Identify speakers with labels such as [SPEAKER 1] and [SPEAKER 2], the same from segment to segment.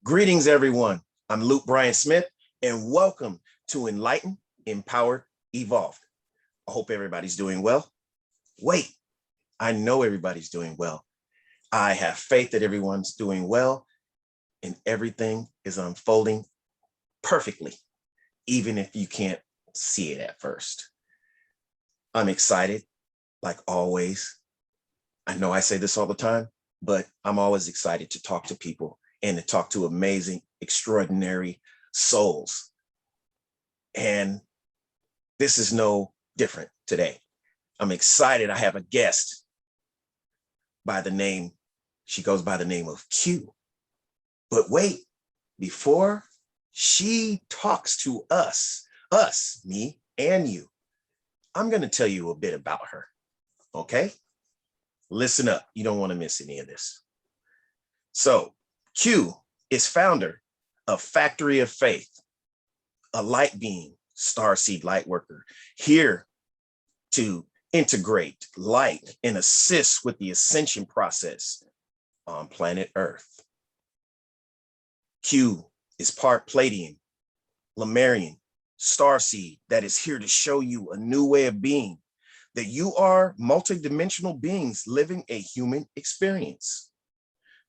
[SPEAKER 1] Greetings, everyone. I'm Luke Bryan Smith, and welcome to Enlighten, Empowered, Evolved. I hope everybody's doing well. Wait, I know everybody's doing well. I have faith that everyone's doing well, and everything is unfolding perfectly, even if you can't see it at first. I'm excited, like always. I know I say this all the time, but I'm always excited to talk to people and to talk to amazing, extraordinary souls. And this is no different today. I'm excited. I have a guest she goes by the name of Q. But wait, before she talks to us, me and you, I'm going to tell you a bit about her, okay? Listen up. You don't want to miss any of this. So, Q is founder of Factory of Faith, a light being, starseed Lightworker, here to integrate light and assist with the ascension process on planet Earth. Q is part Pleiadian, Lemurian Starseed that is here to show you a new way of being, that you are multidimensional beings living a human experience.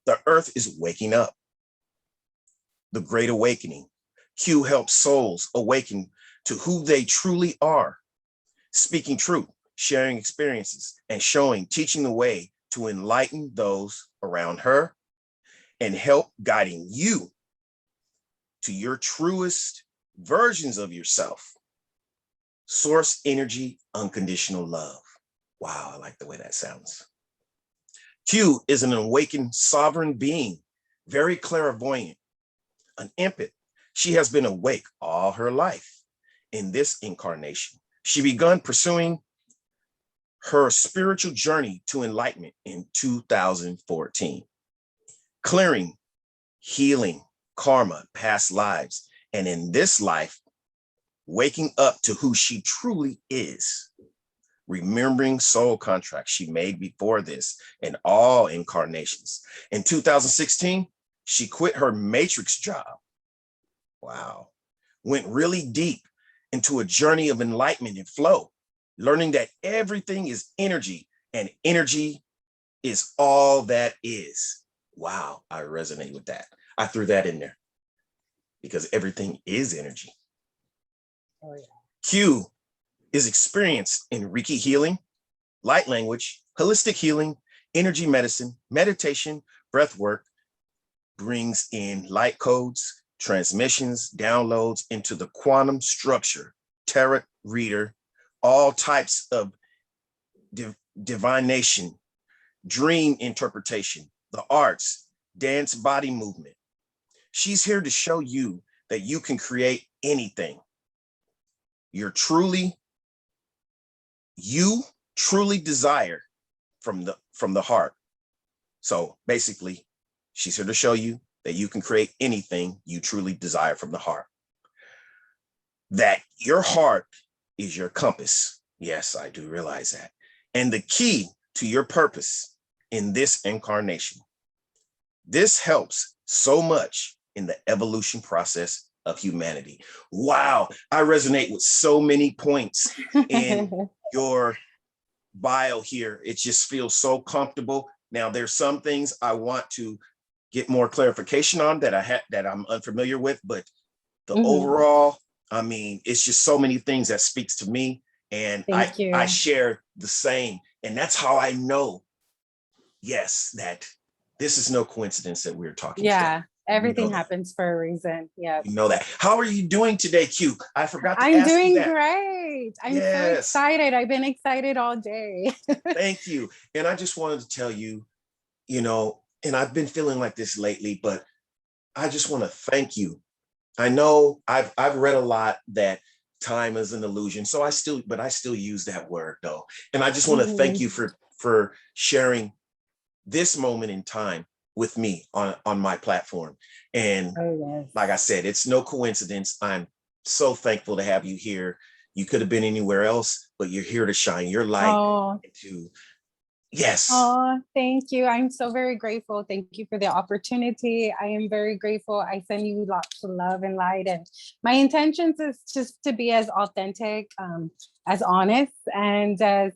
[SPEAKER 1] The Earth is waking up. The Great Awakening. Q helps souls awaken to who they truly are, speaking truth, sharing experiences, and teaching the way to enlighten those around her and help guiding you to your truest versions of yourself. Source Energy Unconditional Love. Wow, I like the way that sounds. Q is an awakened sovereign being, very clairvoyant, an empath. She has been awake all her life. In this incarnation, she began pursuing her spiritual journey to enlightenment in 2014, clearing, healing, karma, past lives, and in this life, waking up to who she truly is. Remembering soul contracts she made before this in all incarnations. In 2016, she quit her matrix job. Wow. Went really deep into a journey of enlightenment and flow, learning that everything is energy and energy is all that is. Wow, I resonate with that. I threw that in there because everything is energy. Oh, yeah. Q is experienced in Reiki healing, light language, holistic healing, energy medicine, meditation, breath work, brings in light codes, transmissions, downloads into the quantum structure, tarot reader, all types of divination, dream interpretation, the arts, dance, body movement. She's here to show you that you can create anything. You truly desire from the heart. So basically, she's here to show you that you can create anything you truly desire from the heart. That your heart is your compass. Yes, I do realize that. And the key to your purpose in this incarnation. This helps so much in the evolution process of humanity. Wow, I resonate with so many points in your bio here. It just feels so comfortable. Now, there's some things I want to get more clarification on that I'm unfamiliar with, but the overall, I mean, it's just so many things that speaks to me, and I share the same, and that's how I know, yes, that this is no coincidence that we're talking today.
[SPEAKER 2] Everything happens for a reason. Yeah.
[SPEAKER 1] You know that. How are you doing today, Q? I forgot to
[SPEAKER 2] I'm
[SPEAKER 1] ask
[SPEAKER 2] doing
[SPEAKER 1] you that.
[SPEAKER 2] great. I'm so excited. I've been excited all day.
[SPEAKER 1] Thank you. And I just wanted to tell you, and I've been feeling like this lately, but I just want to thank you. I know I've read a lot that time is an illusion. So I still use that word though. And I just want to thank you for sharing this moment in time with me on my platform. And like I said, it's no coincidence. I'm so thankful to have you here. You could have been anywhere else, but you're here to shine your light into, Yes.
[SPEAKER 2] Oh, thank you. I'm so very grateful. Thank you for the opportunity. I am very grateful. I send you lots of love and light. And my intentions is just to be as authentic, as honest, and as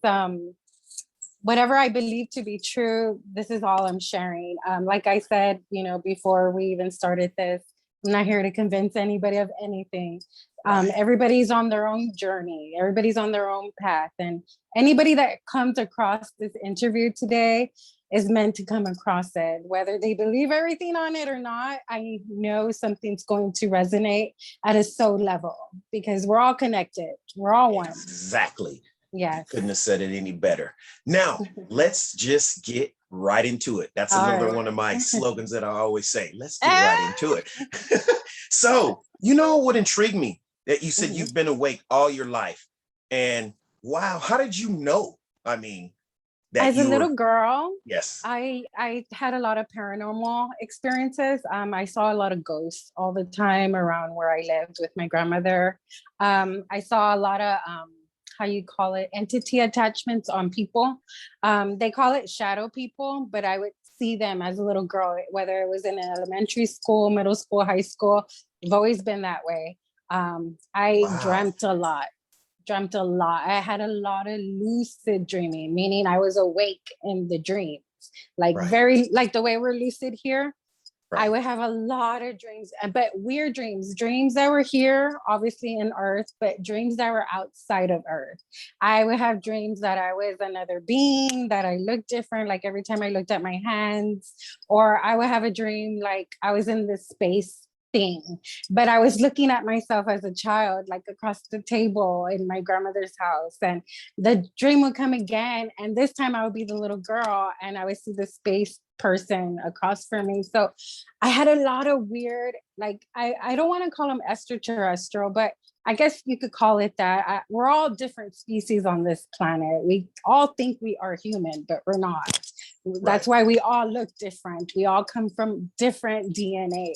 [SPEAKER 2] whatever I believe to be true. This is all I'm sharing. Like I said, before we even started this, I'm not here to convince anybody of anything.
[SPEAKER 1] Right.
[SPEAKER 2] Everybody's on their own journey. Everybody's on their own path. And anybody that comes across this interview today is meant to come across it. Whether they believe everything on it or not, I know something's going to resonate at a soul level because we're all connected. We're all one.
[SPEAKER 1] Exactly.
[SPEAKER 2] Yes.
[SPEAKER 1] You couldn't have said it any better. Now, let's just get right into it. That's another one of my slogans that I always say. Let's get right into it. So, what intrigued me? That you said you've been awake all your life. And wow, how did you know? I mean, that
[SPEAKER 2] as a little girl,
[SPEAKER 1] yes,
[SPEAKER 2] I had a lot of paranormal experiences. I saw a lot of ghosts all the time around where I lived with my grandmother. I saw a lot of how you call it, entity attachments on people. They call it shadow people, but I would see them as a little girl, whether it was in elementary school, middle school, high school. I've always been that way. I dreamt a lot. I had a lot of lucid dreaming, meaning I was awake in the dreams, very like the way we're lucid here. Right. I would have a lot of dreams, but weird dreams that were here, obviously in Earth, but dreams that were outside of Earth. I would have dreams that I was another being, that I looked different, like every time I looked at my hands, or I would have a dream like I was in this space thing, but I was looking at myself as a child, like across the table in my grandmother's house, and the dream would come again, and this time I would be the little girl and I would see the space person across from me. So I had a lot of weird, like I don't want to call them extraterrestrial, but I guess you could call it that. We're all different species on this planet. We all think we are human, but we're not. That's why we all look different. We all come from different DNAs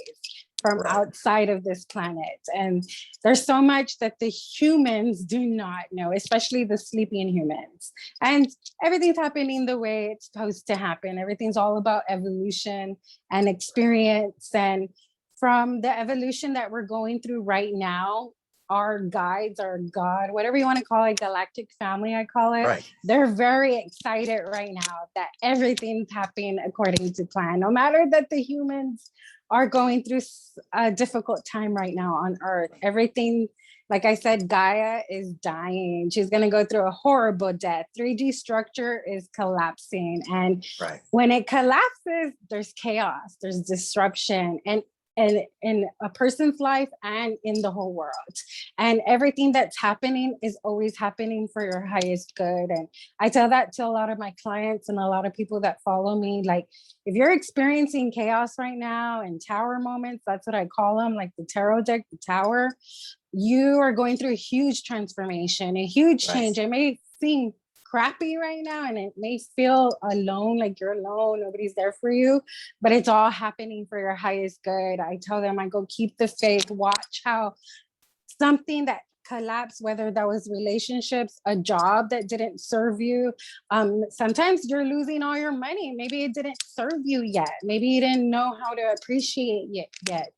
[SPEAKER 2] from outside of this planet. And there's so much that the humans do not know, especially the sleeping humans. And everything's happening the way it's supposed to happen. Everything's all about evolution and experience. And from the evolution that we're going through right now, our guides, our God, whatever you want to call it, galactic family, I call it, they're very excited right now that everything's happening according to plan, no matter that the humans are going through a difficult time right now on Earth. Everything, like I said, Gaia is dying. She's going to go through a horrible death. 3D structure is collapsing. And when it collapses, there's chaos, there's disruption, and in a person's life and in the whole world. And everything that's happening is always happening for your highest good. And I tell that to a lot of my clients and a lot of people that follow me. Like, if you're experiencing chaos right now and tower moments, that's what I call them, like the tarot deck, the tower, you are going through a huge transformation, a huge change. It may seem crappy right now and it may feel alone, like you're alone, nobody's there for you, but it's all happening for your highest good. I tell them, I go, keep the faith, watch how something that collapsed, whether that was relationships, a job that didn't serve you. Sometimes you're losing all your money. Maybe it didn't serve you yet. Maybe you didn't know how to appreciate it yet,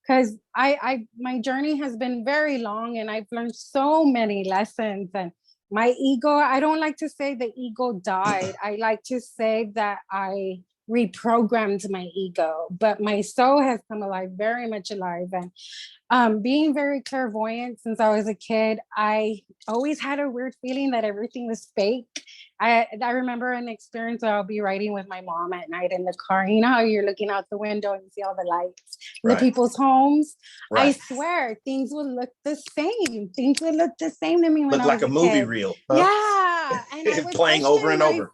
[SPEAKER 2] because my journey has been very long and I've learned so many lessons. And my ego, I don't like to say the ego died. I like to say that I reprogrammed my ego, but my soul has come alive, very much alive. And being very clairvoyant since I was a kid, I always had a weird feeling that everything was fake. I remember an experience where I'll be riding with my mom at night in the car. You know how you're looking out the window and you see all the lights in the people's homes? I swear things would look the same. Things would look the same to me when I was like a
[SPEAKER 1] movie
[SPEAKER 2] kid.
[SPEAKER 1] reel.
[SPEAKER 2] Huh? Yeah. And I would
[SPEAKER 1] playing over and over.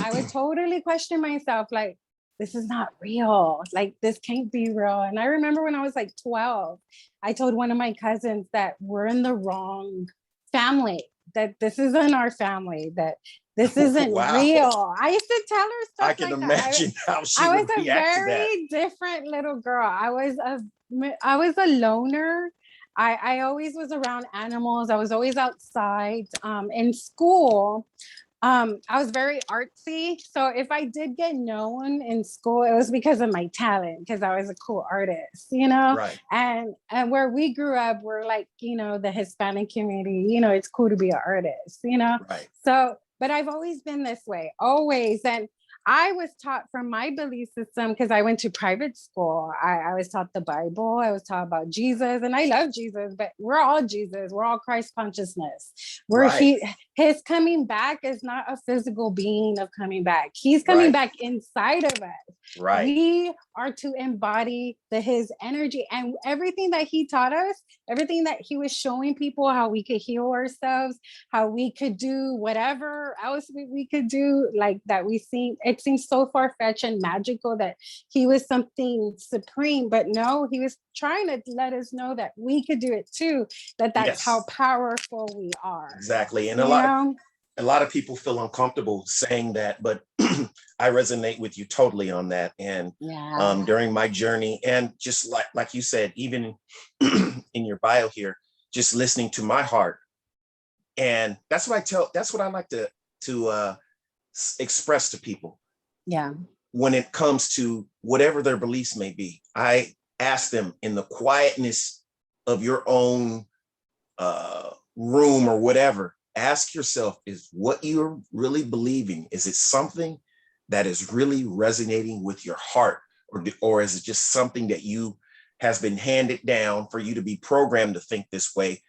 [SPEAKER 2] I would totally question myself, like, this is not real. Like, this can't be real. And I remember when I was like 12, I told one of my cousins that we're in the wrong family, that this isn't our family, that this isn't real. I used to tell her stuff. I can imagine how she would react to that. I was a very different little girl. I was a loner. I always was around animals. I was always outside. In school, I was very artsy. So if I did get known in school, it was because of my talent, because I was a cool artist, you know?
[SPEAKER 1] Right.
[SPEAKER 2] And where we grew up, we're like, you know, the Hispanic community, you know, it's cool to be an artist, you know?
[SPEAKER 1] Right.
[SPEAKER 2] So, but I've always been this way, always. And I was taught from my belief system because I went to private school. I was taught the Bible. I was taught about Jesus, and I love Jesus, but we're all Jesus. We're all Christ consciousness.
[SPEAKER 1] Right.
[SPEAKER 2] His coming back is not a physical being of coming back. He's coming
[SPEAKER 1] Right.
[SPEAKER 2] back inside of us.
[SPEAKER 1] Right.
[SPEAKER 2] We are to embody his energy, and everything that he taught us, everything that he was showing people, how we could heal ourselves, how we could do whatever else we could do, like that it seems so far-fetched and magical that he was something supreme, but no, he was trying to let us know that we could do it too, that's how
[SPEAKER 1] Yes.
[SPEAKER 2] powerful we are.
[SPEAKER 1] Exactly. And
[SPEAKER 2] You know?
[SPEAKER 1] a lot of people feel uncomfortable saying that, but I resonate with you totally on that. And
[SPEAKER 2] Yeah.
[SPEAKER 1] during my journey, and just like you said, even in your bio here, just listening to my heart. And that's what I like to express to people.
[SPEAKER 2] Yeah.
[SPEAKER 1] When it comes to whatever their beliefs may be, I ask them in the quietness of your own room or whatever, ask yourself, is what you're really believing, is it something that is really resonating with your heart, or is it just something that you has been handed down for you to be programmed to think this way?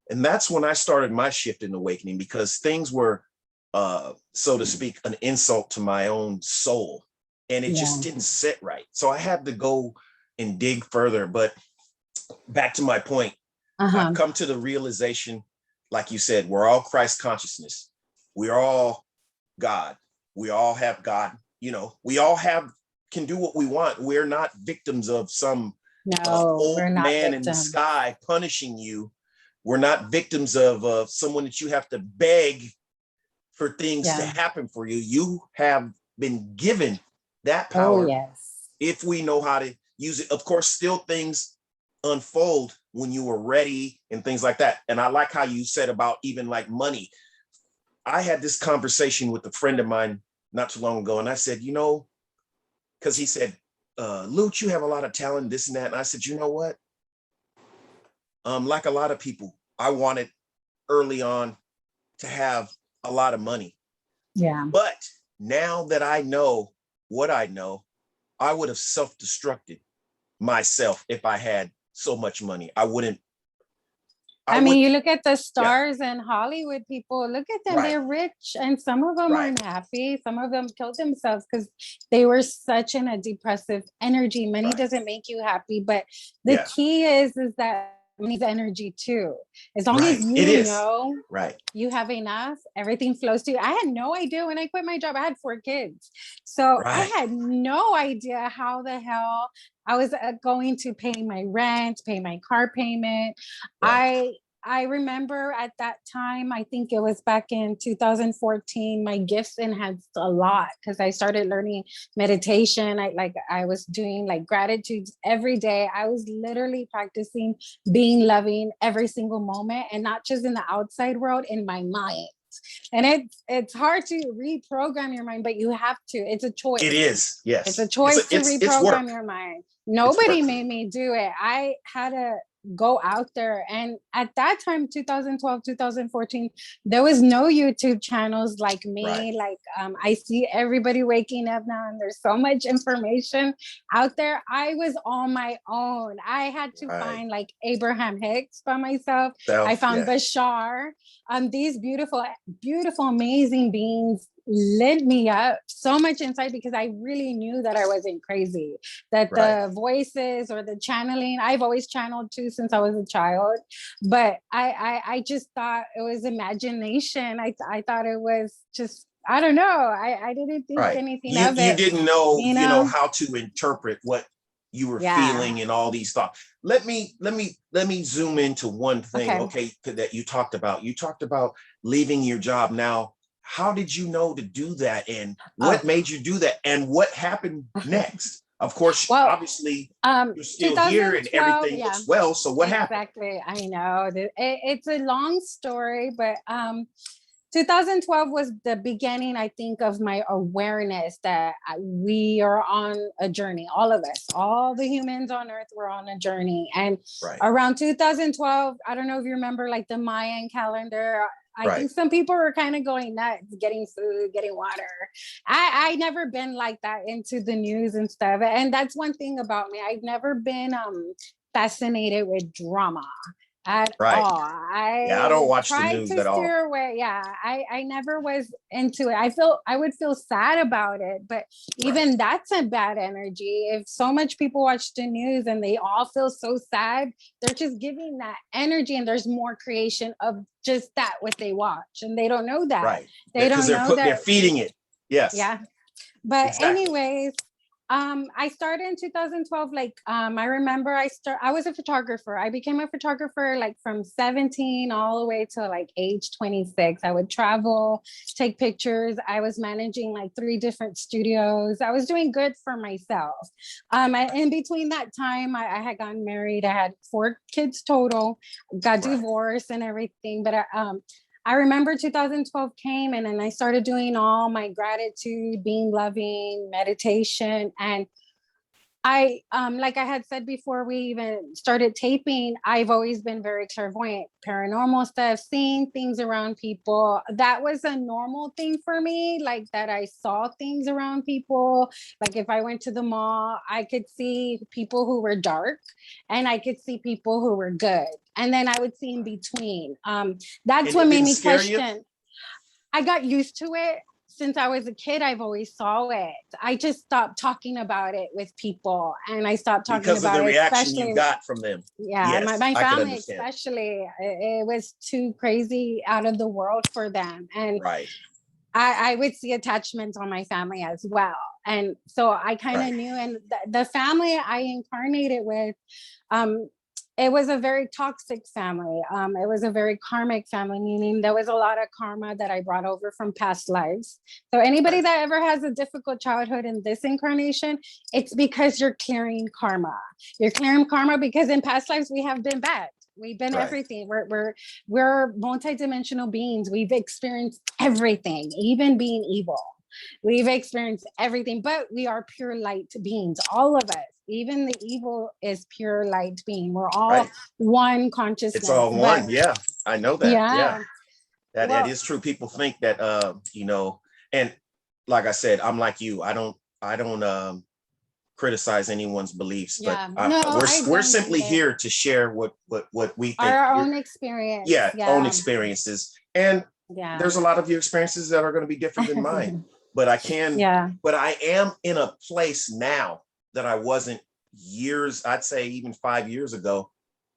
[SPEAKER 1] And that's when I started my shift in awakening, because things were so to speak, an insult to my own soul, and it just didn't sit right. So I had to go and dig further. But back to my point, I've come to the realization, like you said, we're all Christ consciousness. We're all God. We all have God. You know, we all can do what we want. We're not victims of some old man in the sky punishing you. We're not victims of someone that you have to beg for things to happen for you. You have been given that power.
[SPEAKER 2] Oh, yes.
[SPEAKER 1] If we know how to use it. Of course, still things unfold when you are ready and things like that. And I like how you said about even like money. I had this conversation with a friend of mine not too long ago, and I said, you know, because he said, Luch, you have a lot of talent, this and that. And I said, you know what? Like a lot of people, I wanted early on to have a lot of money.
[SPEAKER 2] Yeah.
[SPEAKER 1] But now that I know what I know, I would have self-destructed myself if I had so much money. I wouldn't.
[SPEAKER 2] I mean, you look at the stars and Hollywood people, look at them, they're rich, and some of them aren't happy. Some of them killed themselves because they were such in a depressive energy. Money doesn't make you happy, but the key is that money's energy too. As long as you know you have enough, everything flows to you. I had no idea when I quit my job. I had 4 kids. So I had no idea how the hell I was going to pay my rent, pay my car payment. I remember at that time, I think it was back in 2014, my gifts enhanced a lot because I started learning meditation. I was doing like gratitudes every day. I was literally practicing being loving every single moment, and not just in the outside world, in my mind. And it's hard to reprogram your mind, but you have to. It's a choice.
[SPEAKER 1] It is, yes.
[SPEAKER 2] It's a choice to reprogram your mind. Nobody made me do it. I had to go out there. And at that time, 2012, 2014, there was no YouTube channels like me. I see everybody waking up now, and there's so much information out there. I was on my own. I had to find like Abraham Hicks by myself. I found Bashar. These beautiful, beautiful, amazing beings lit me up so much inside, because I really knew that I wasn't crazy, that the voices or the channeling, I've always channeled too since I was a child, but I just thought it was imagination. I thought it was just, I don't know. I didn't think anything of it.
[SPEAKER 1] You didn't know, you know, how to interpret what you were feeling and all these thoughts. Let me zoom into one thing, that you talked about. You talked about leaving your job. Now, how did you know to do that, and what made you do that, and what happened next? Of course, obviously, you're still here and everything looks well. So what happened?
[SPEAKER 2] Exactly. I know. It's a long story, but 2012 was the beginning, I think, of my awareness that we are on a journey. All of us, all the humans on Earth, were on a journey. And
[SPEAKER 1] Right.
[SPEAKER 2] around 2012, I don't know if you remember, like the Mayan calendar. I
[SPEAKER 1] Right.
[SPEAKER 2] think some people were kind of going nuts, getting food, getting water. I never been like that into the news and stuff. And that's one thing about me. I've never been fascinated with drama at
[SPEAKER 1] Right.
[SPEAKER 2] all.
[SPEAKER 1] Yeah, I
[SPEAKER 2] I
[SPEAKER 1] don't watch the
[SPEAKER 2] tried
[SPEAKER 1] news
[SPEAKER 2] to
[SPEAKER 1] at all.
[SPEAKER 2] steer away. Yeah, I never was into it. I would feel sad about it, but even
[SPEAKER 1] Right.
[SPEAKER 2] that's a bad energy. If so much people watch the news and they all feel so sad, they're just giving that energy, and there's more creation of just that what they watch, and they don't know that.
[SPEAKER 1] Right.
[SPEAKER 2] They
[SPEAKER 1] Because
[SPEAKER 2] don't know
[SPEAKER 1] they're
[SPEAKER 2] that.
[SPEAKER 1] feeding it. Yes.
[SPEAKER 2] Yeah. But
[SPEAKER 1] Exactly.
[SPEAKER 2] anyways, I started in 2012. Like, I remember I was a photographer. I became a photographer like from 17 all the way to like age 26. I would travel, take pictures. I was managing like 3 different studios. I was doing good for myself. In between that time, I had gotten married. I had 4 kids total, got
[SPEAKER 1] Right.
[SPEAKER 2] divorced and everything. But I remember 2012 came, and then I started doing all my gratitude, being loving, meditation. And I, like I had said before we even started taping, I've always been very clairvoyant, paranormal stuff, seeing things around people. That was a normal thing for me, like that I saw things around people. Like if I went to the mall, I could see people who were dark and I could see people who were good. And then I would see in between. That's
[SPEAKER 1] And
[SPEAKER 2] what
[SPEAKER 1] it
[SPEAKER 2] made
[SPEAKER 1] didn't
[SPEAKER 2] me
[SPEAKER 1] scare you
[SPEAKER 2] question. I got used to it. Since I was a kid, I've always saw it. I just stopped talking about it with people, and I stopped talking
[SPEAKER 1] because of
[SPEAKER 2] about
[SPEAKER 1] the
[SPEAKER 2] it,
[SPEAKER 1] reaction you
[SPEAKER 2] especially,
[SPEAKER 1] got from them.
[SPEAKER 2] yeah,
[SPEAKER 1] Yes,
[SPEAKER 2] my
[SPEAKER 1] I could
[SPEAKER 2] family,
[SPEAKER 1] understand.
[SPEAKER 2] especially. It was too crazy, out of the world for them. And
[SPEAKER 1] Right.
[SPEAKER 2] I would see attachments on my family as well. And so I kind
[SPEAKER 1] Right.
[SPEAKER 2] of knew, and the family I incarnated with, um, it was a very toxic family. It was a very karmic family, meaning there was a lot of karma that I brought over from past lives. So anybody
[SPEAKER 1] Right.
[SPEAKER 2] that ever has a difficult childhood in this incarnation, it's because you're clearing karma. You're clearing karma because in past lives we have been bad. We've been
[SPEAKER 1] Right.
[SPEAKER 2] everything. We're multidimensional beings. We've experienced everything, even being evil. We've experienced everything, but we are pure light beings, all of us. Even the evil is pure light being. We're all
[SPEAKER 1] Right.
[SPEAKER 2] one
[SPEAKER 1] It's
[SPEAKER 2] consciousness.
[SPEAKER 1] all
[SPEAKER 2] But
[SPEAKER 1] one. Yeah, I know that. Yeah,
[SPEAKER 2] yeah,
[SPEAKER 1] that
[SPEAKER 2] well,
[SPEAKER 1] is true. People think that and like I said, I'm like you. I don't criticize anyone's beliefs, but
[SPEAKER 2] yeah, no, I
[SPEAKER 1] we're
[SPEAKER 2] don't
[SPEAKER 1] simply
[SPEAKER 2] either.
[SPEAKER 1] here to share what we think.
[SPEAKER 2] Our own experience.
[SPEAKER 1] Yeah, own
[SPEAKER 2] Yeah,
[SPEAKER 1] experiences. And
[SPEAKER 2] yeah,
[SPEAKER 1] there's a lot of your experiences that are going to be different than mine. But
[SPEAKER 2] yeah.
[SPEAKER 1] but I am in a place now that I wasn't years, I'd say even 5 years ago,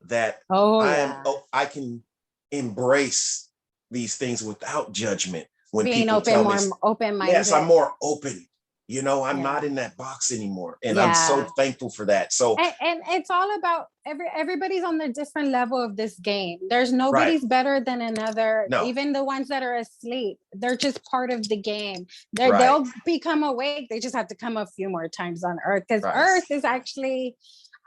[SPEAKER 1] that
[SPEAKER 2] Oh, yeah.
[SPEAKER 1] I can embrace these things without judgment. When
[SPEAKER 2] Being
[SPEAKER 1] people
[SPEAKER 2] open,
[SPEAKER 1] tell me,
[SPEAKER 2] more open
[SPEAKER 1] yes, I'm
[SPEAKER 2] minded.
[SPEAKER 1] more open. I'm
[SPEAKER 2] Yeah,
[SPEAKER 1] not in that box anymore. And I'm so
[SPEAKER 2] yeah.
[SPEAKER 1] thankful for that. So,
[SPEAKER 2] And it's all about everybody's on the different level of this game. There's
[SPEAKER 1] right.
[SPEAKER 2] nobody's better than another.
[SPEAKER 1] No,
[SPEAKER 2] Even the ones that are asleep, they're just part of the game.
[SPEAKER 1] right.
[SPEAKER 2] They'll become awake. They just have to come a few more times on Earth, because
[SPEAKER 1] Right.
[SPEAKER 2] Earth is actually,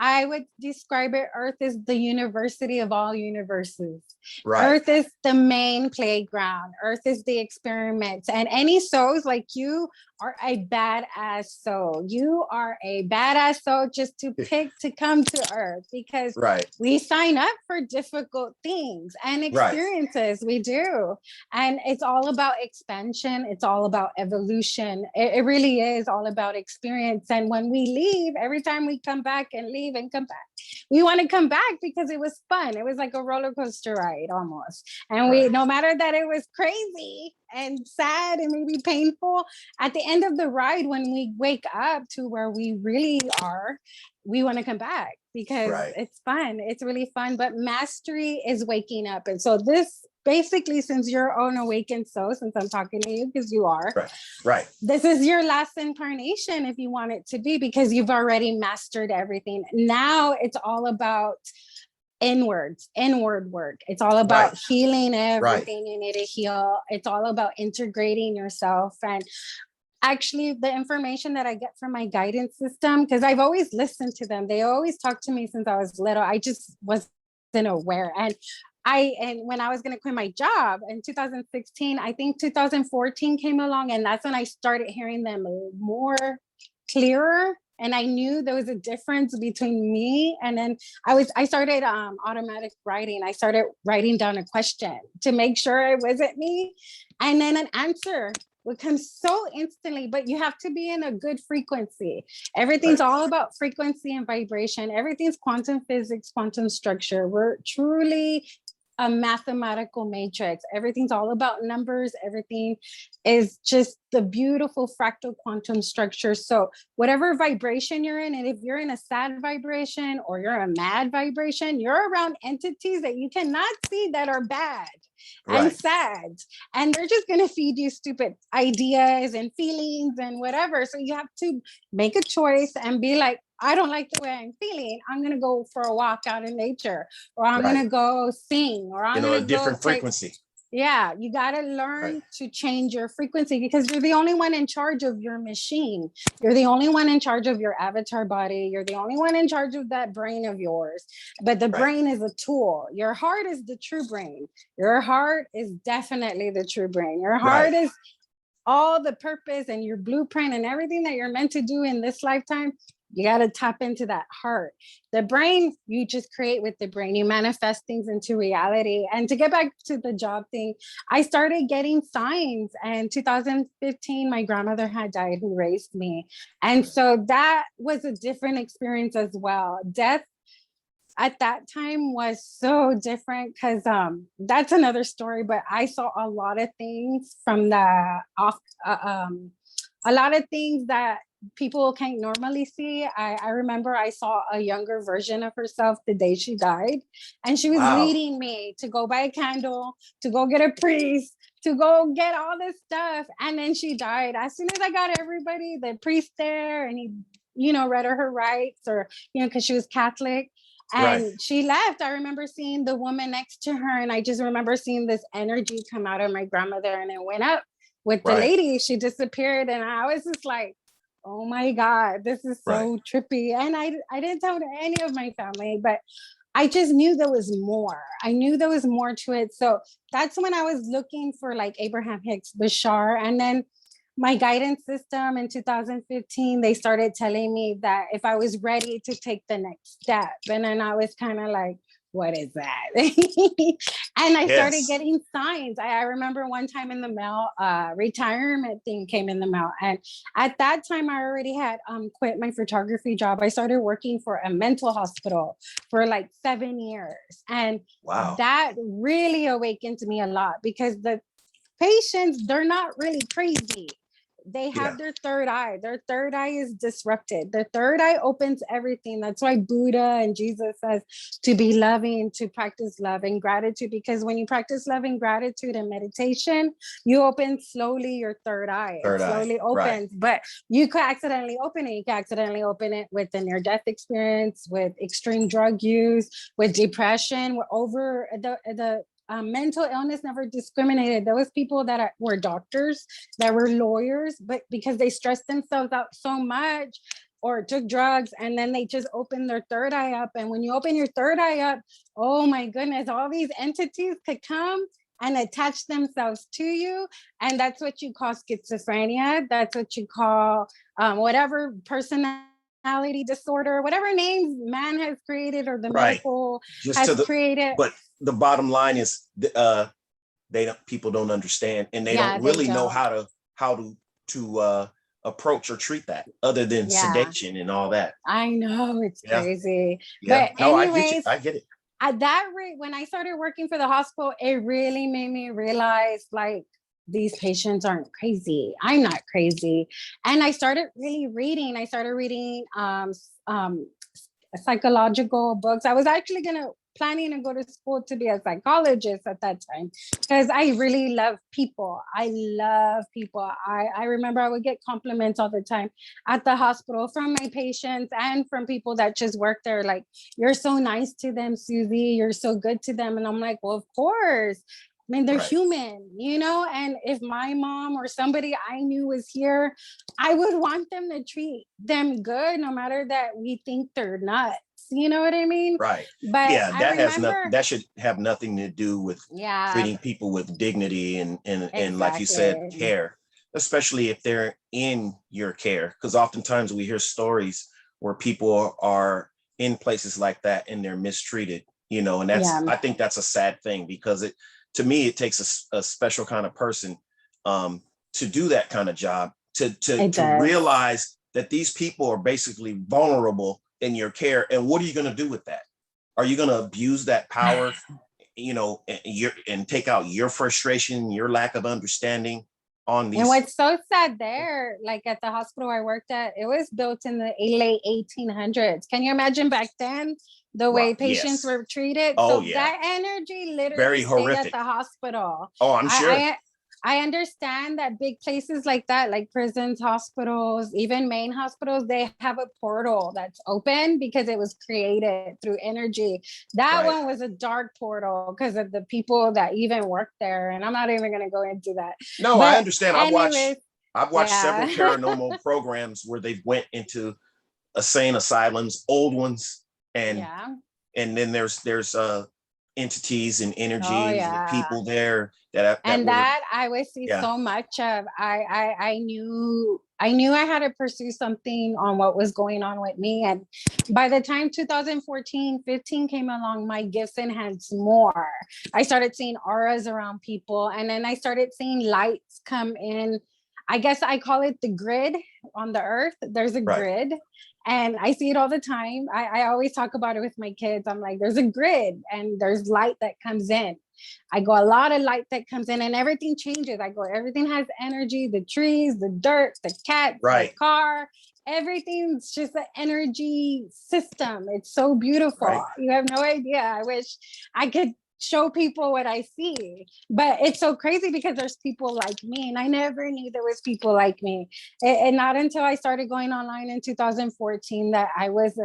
[SPEAKER 2] I would describe it, Earth is the university of all universes.
[SPEAKER 1] Right.
[SPEAKER 2] Earth is the main playground. Earth is the experiments. And any souls like you are a badass soul. You are a badass soul just to pick to come to Earth, because
[SPEAKER 1] Right.
[SPEAKER 2] we sign up for difficult things and
[SPEAKER 1] Right.
[SPEAKER 2] experiences. We do. And it's all about expansion. It's all about evolution. It really is all about experience. And when we leave, every time we come back and leave and come back, we want to come back because it was fun. It was like a roller coaster ride almost. And
[SPEAKER 1] Right.
[SPEAKER 2] no matter that it was crazy and sad and maybe painful, at the end of the ride, when we wake up to where we really are, we want to come back because
[SPEAKER 1] Right.
[SPEAKER 2] it's fun. It's really fun. But mastery is waking up. And so this basically, since you're on awakened soul, since I'm talking to you, because you are,
[SPEAKER 1] Right. Right.
[SPEAKER 2] this is your last incarnation if you want it to be, because you've already mastered everything. Now it's all about inward work. It's all about
[SPEAKER 1] Right.
[SPEAKER 2] healing
[SPEAKER 1] Right.
[SPEAKER 2] everything you need to heal. It's all about integrating yourself. And actually, the information that I get from my guidance system, because I've always listened to them, they always talk to me since I was little. I just wasn't aware. And and when I was going to quit my job in 2016, I think 2014 came along, and that's when I started hearing them more clearer. And I knew there was a difference between me. And then I started automatic writing. I started writing down a question to make sure it wasn't me. And then an answer would come so instantly, but you have to be in a good frequency. Everything's all about frequency and vibration. Everything's quantum physics, quantum structure. We're truly a mathematical matrix. Everything's all about numbers. Everything is just the beautiful fractal quantum structure. So whatever vibration you're in, and if you're in a sad vibration or you're a mad vibration, you're around entities that you cannot see that are bad and sad. And they're just going to feed you stupid ideas and feelings and whatever. So you have to make a choice and be like, I don't like the way I'm feeling. I'm going to go for a walk out in nature, or I'm going to go sing, or I'm going to
[SPEAKER 1] a different frequency.
[SPEAKER 2] Yeah, you got to learn to change your frequency, because you're the only one in charge of your machine. You're the only one in charge of your avatar body. You're the only one in charge of that brain of yours. But the brain is a tool. Your heart is the true brain. Your heart is definitely the true brain. Your heart is all the purpose and your blueprint and everything that you're meant to do in this lifetime. You got to tap into that heart. The brain, you just create with the brain. You manifest things into reality. And to get back to the job thing, I started getting signs. And 2015, my grandmother had died, who raised me. And so that was a different experience as well. Death at that time was so different, because that's another story. But I saw a lot of things from a lot of things that people can't normally see. I remember I saw a younger version of herself the day she died, and she was leading me to go buy a candle, to go get a priest, to go get all this stuff. And then she died. As soon as I got everybody, the priest there, and he, read her rights, or, because she was Catholic. And she left. I remember seeing the woman next to her, and I just remember seeing this energy come out of my grandmother, and it went up with the lady. She disappeared, and I was just like, oh my God, this is so trippy. And I didn't tell any of my family, but I just knew there was more. I knew there was more to it. So that's when I was looking for like Abraham Hicks Bashar. And then my guidance system in 2015, they started telling me that if I was ready to take the next step. And then I was kind of like, what is that? And I started getting signs. I remember one time in the mail, retirement thing came in the mail. And at that time, I already had quit my photography job. I started working for a mental hospital for like 7 years. And that really awakened me a lot, because the patients, they're not really crazy. They have their third eye. Their third eye is disrupted. Their third eye opens everything. That's why Buddha and Jesus says to be loving, to practice love and gratitude. Because when you practice love and gratitude and meditation, you open slowly your third eye. It slowly opens, but you could accidentally open it. You can accidentally open it with a near-death experience, with extreme drug use, with depression, with over the mental illness never discriminated. There was people that were doctors, that were lawyers, but because they stressed themselves out so much or took drugs, and then they just opened their third eye up. And when you open your third eye up, oh my goodness, all these entities could come and attach themselves to you. And that's what you call schizophrenia. That's what you call whatever personality disorder, whatever names man has created, or the medical created.
[SPEAKER 1] But the bottom line is, people don't understand, and they don't really know how to approach or treat that, other than sedation and all that.
[SPEAKER 2] I know, it's crazy. But anyways,
[SPEAKER 1] I get it.
[SPEAKER 2] At that rate, when I started working for the hospital, it really made me realize, like, these patients aren't crazy. I'm not crazy. And I started really reading. I started reading psychological books. I was actually planning to go to school to be a psychologist at that time, because I really love people. I love people. I remember I would get compliments all the time at the hospital from my patients and from people that just work there. Like, you're so nice to them, Susie. You're so good to them. And I'm like, well, of course. I mean, they're human, and if my mom or somebody I knew was here, I would want them to treat them good, no matter that we think they're nuts. you know what I mean?
[SPEAKER 1] Right.
[SPEAKER 2] But
[SPEAKER 1] Yeah,
[SPEAKER 2] I
[SPEAKER 1] that has nothing,
[SPEAKER 2] remember,
[SPEAKER 1] that should have nothing to do with
[SPEAKER 2] yeah,
[SPEAKER 1] treating people with dignity and like you said,
[SPEAKER 2] exactly.
[SPEAKER 1] care, especially if they're in your care. Because oftentimes we hear stories where people are in places like that and they're mistreated, you know, and
[SPEAKER 2] Yeah,
[SPEAKER 1] I think that's a sad thing because to me, it takes a special kind of person to do that kind of job,
[SPEAKER 2] it
[SPEAKER 1] to
[SPEAKER 2] does.
[SPEAKER 1] realize that these people are basically vulnerable in your care. And what are you going to do with that? Are you going to abuse that power, you know, and take out your frustration, your lack of understanding on
[SPEAKER 2] And
[SPEAKER 1] these?
[SPEAKER 2] what's so sad there, like at the hospital I worked at, it was built in the late 1800s. Can you imagine back then the
[SPEAKER 1] Right.
[SPEAKER 2] way patients
[SPEAKER 1] Yes.
[SPEAKER 2] were treated?
[SPEAKER 1] Oh,
[SPEAKER 2] So
[SPEAKER 1] yeah.
[SPEAKER 2] that energy literally
[SPEAKER 1] Very
[SPEAKER 2] stayed at
[SPEAKER 1] horrific.
[SPEAKER 2] the hospital.
[SPEAKER 1] Oh, I'm sure.
[SPEAKER 2] I understand that big places like that, like prisons, hospitals, even main hospitals, they have a portal that's open because it was created through energy. That
[SPEAKER 1] Right.
[SPEAKER 2] one was a dark portal because of the people that even worked there. And I'm not even going to go into that.
[SPEAKER 1] No, I
[SPEAKER 2] But
[SPEAKER 1] understand.
[SPEAKER 2] anyways,
[SPEAKER 1] I've watched several
[SPEAKER 2] yeah.
[SPEAKER 1] paranormal programs where they've went into insane asylums, old ones, and
[SPEAKER 2] Yeah.
[SPEAKER 1] then there's entities and
[SPEAKER 2] Oh
[SPEAKER 1] energies and
[SPEAKER 2] yeah.
[SPEAKER 1] people there that
[SPEAKER 2] And
[SPEAKER 1] were,
[SPEAKER 2] that I would see
[SPEAKER 1] yeah.
[SPEAKER 2] so much of. I knew I had to pursue something on what was going on with me. And by the time 2014, 15 came along, my gifts enhanced more. I started seeing auras around people, and then I started seeing lights come in. I guess I call it the grid on the earth. There's a
[SPEAKER 1] Right.
[SPEAKER 2] grid. And I see it all the time. I always talk about it with my kids. I'm like, there's a grid and there's light that comes in. I go, a lot of light that comes in and everything changes. I go, everything has energy, the trees, the dirt, the cats, the
[SPEAKER 1] Right.
[SPEAKER 2] car, everything's just an energy system. It's so beautiful.
[SPEAKER 1] Right.
[SPEAKER 2] You have no idea. I wish I could show people what I see, but it's so crazy because there's people like me and I never knew there was people like me. And not until I started going online in 2014 that I was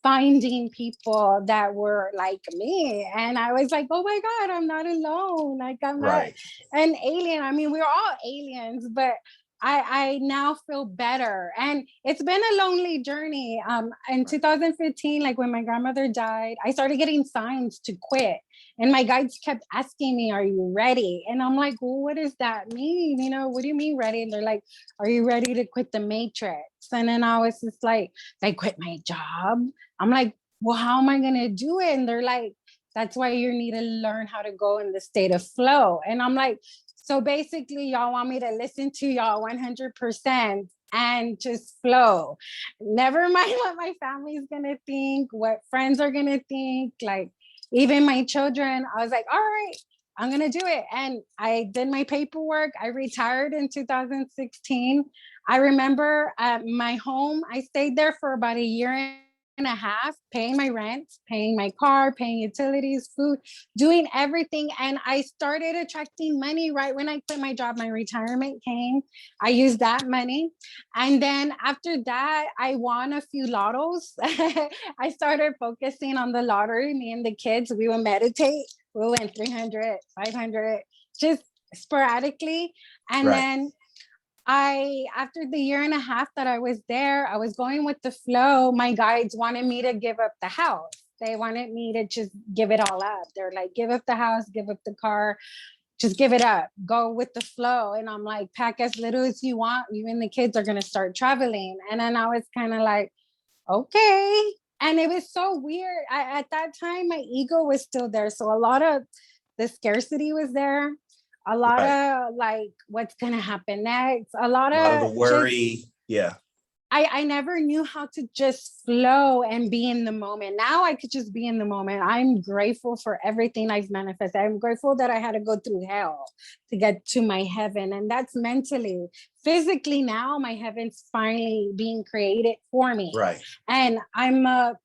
[SPEAKER 2] finding people that were like me. And I was like, oh my God, I'm not alone. Like, I'm not
[SPEAKER 1] Right.
[SPEAKER 2] an alien. I mean, we're all aliens, but I now feel better. And it's been a lonely journey. In 2015, like when my grandmother died, I started getting signs to quit. And my guides kept asking me, are you ready? And I'm like, well, what does that mean? You know, what do you mean ready? And they're like, are you ready to quit the matrix? And then I was just like, I quit my job. I'm like, well, how am I going to do it? And they're like, that's why you need to learn how to go in the state of flow. And I'm like, so basically, y'all want me to listen to y'all 100% and just flow. Never mind what my family's going to think, what friends are going to think, like even my children. I was like, all right, I'm going to do it. And I did my paperwork. I retired in 2016. I remember at my home, I stayed there for about a year and a half, paying my rent, paying my car, paying utilities, food, doing everything. And I started attracting money right when I quit my job. My retirement came. I used that money. And then after that, I won a few lottos. I started focusing on the lottery. Me and the kids, we would meditate. We went 300, 500, just sporadically. And
[SPEAKER 1] Right.
[SPEAKER 2] then after the year and a half that I was there, I was going with the flow. My guides wanted me to give up the house. They wanted me to just give it all up. They're like, give up the house, give up the car, just give it up, go with the flow. And I'm like, pack as little as you want. You and the kids are going to start traveling. And then I was kind of like, okay. And it was so weird. At that time, my ego was still there. So a lot of the scarcity was there, a lot
[SPEAKER 1] Right.
[SPEAKER 2] of like what's gonna happen next, a lot
[SPEAKER 1] A lot of
[SPEAKER 2] of
[SPEAKER 1] the
[SPEAKER 2] just
[SPEAKER 1] worry. Yeah.
[SPEAKER 2] I never knew how to just flow and be in the moment. Now I could just be in the moment. I'm grateful for everything I've manifested. I'm grateful that I had to go through hell to get to my heaven. And that's mentally. Physically now, my heaven's finally being created for me.
[SPEAKER 1] Right.
[SPEAKER 2] And I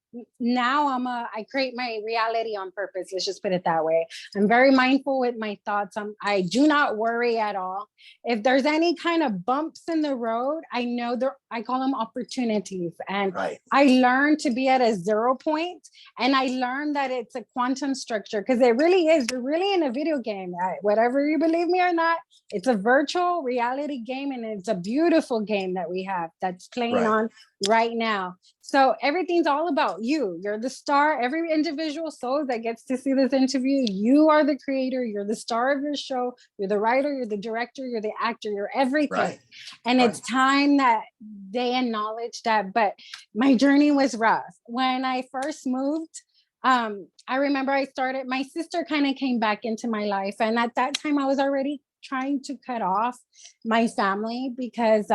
[SPEAKER 2] create my reality on purpose. Let's just put it that way. I'm very mindful with my thoughts. I do not worry at all. If there's any kind of bumps in the road, I know I call them opportunities. And
[SPEAKER 1] Right.
[SPEAKER 2] I learned to be at a 0 point. And I learned that it's a quantum structure because it really is. You're really in a video game. Whatever you believe me or not, it's a virtual reality game. And it's a beautiful game that we have that's playing
[SPEAKER 1] Right.
[SPEAKER 2] on right now. So everything's all about you. You're the star. Every individual soul that gets to see this interview, you are the creator. You're the star of your show. You're the writer. You're the director. You're the actor. You're everything.
[SPEAKER 1] Right.
[SPEAKER 2] And
[SPEAKER 1] Right.
[SPEAKER 2] it's time that they acknowledge that. But my journey was rough. When I first moved, I remember my sister kind of came back into my life. And at that time, I was already trying to cut off my family because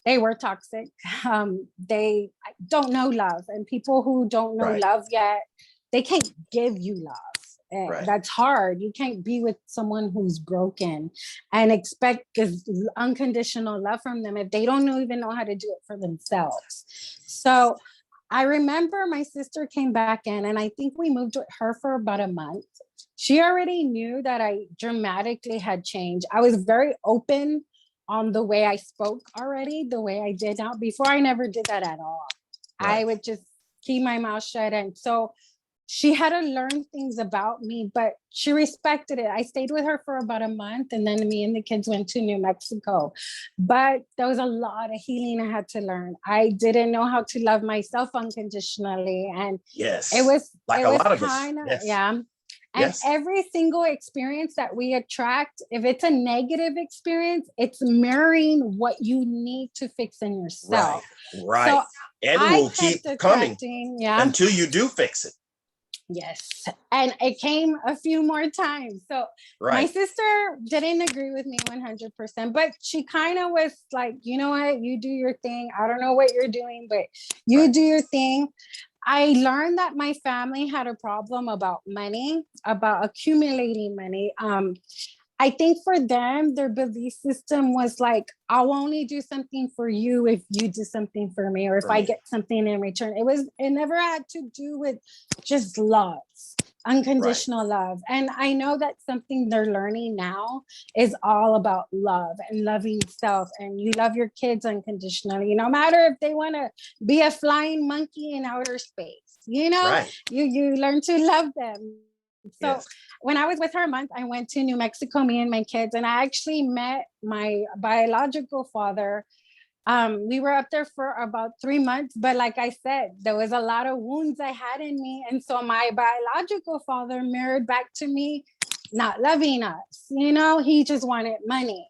[SPEAKER 2] they were toxic. They don't know love. And people who don't know
[SPEAKER 1] Right.
[SPEAKER 2] love yet, they can't give you love.
[SPEAKER 1] Right.
[SPEAKER 2] That's hard. You can't be with someone who's broken and expect this unconditional love from them if they don't even know how to do it for themselves. So I remember my sister came back in, and I think we moved with her for about a month. She already knew that I dramatically had changed. I was very open on the way I spoke already, the way I did now. Before, I never did that at all.
[SPEAKER 1] Right.
[SPEAKER 2] I would just keep my mouth shut. And so she had to learn things about me, but she respected it. I stayed with her for about a month, and then me and the kids went to New Mexico. But there was a lot of healing I had to learn. I didn't know how to love myself unconditionally. And
[SPEAKER 1] Yes.
[SPEAKER 2] it was
[SPEAKER 1] like
[SPEAKER 2] it
[SPEAKER 1] a
[SPEAKER 2] was
[SPEAKER 1] lot of us.
[SPEAKER 2] kind of,
[SPEAKER 1] Yes.
[SPEAKER 2] yeah. And
[SPEAKER 1] Yes.
[SPEAKER 2] every single experience that we attract, if it's a negative experience, it's mirroring what you need to fix in yourself.
[SPEAKER 1] Right.
[SPEAKER 2] So
[SPEAKER 1] and
[SPEAKER 2] I
[SPEAKER 1] will keep
[SPEAKER 2] kept
[SPEAKER 1] coming
[SPEAKER 2] attracting, yeah.
[SPEAKER 1] until you do fix it.
[SPEAKER 2] Yes. And it came a few more times. So my
[SPEAKER 1] Right.
[SPEAKER 2] sister didn't agree with me 100%, but she kind of was like, you know what, you do your thing. I don't know what you're doing, but you
[SPEAKER 1] Right.
[SPEAKER 2] do your thing. I learned that my family had a problem about money, about accumulating money. I think for them, their belief system was like, I'll only do something for you if you do something for me, or if I get something in return. It never had to do with just love, unconditional love. And I know that's something they're learning now is all about love and loving self. And you love your kids unconditionally, no matter if they want to be a flying monkey in outer space, you know,
[SPEAKER 1] Right.
[SPEAKER 2] you learn to love them. So
[SPEAKER 1] Yes.
[SPEAKER 2] when I was with her a month, I went to New Mexico, me and my kids, and I actually met my biological father. We were up there for about 3 months, but like I said, there was a lot of wounds I had in me. And so my biological father mirrored back to me, not loving us. You know, he just wanted money.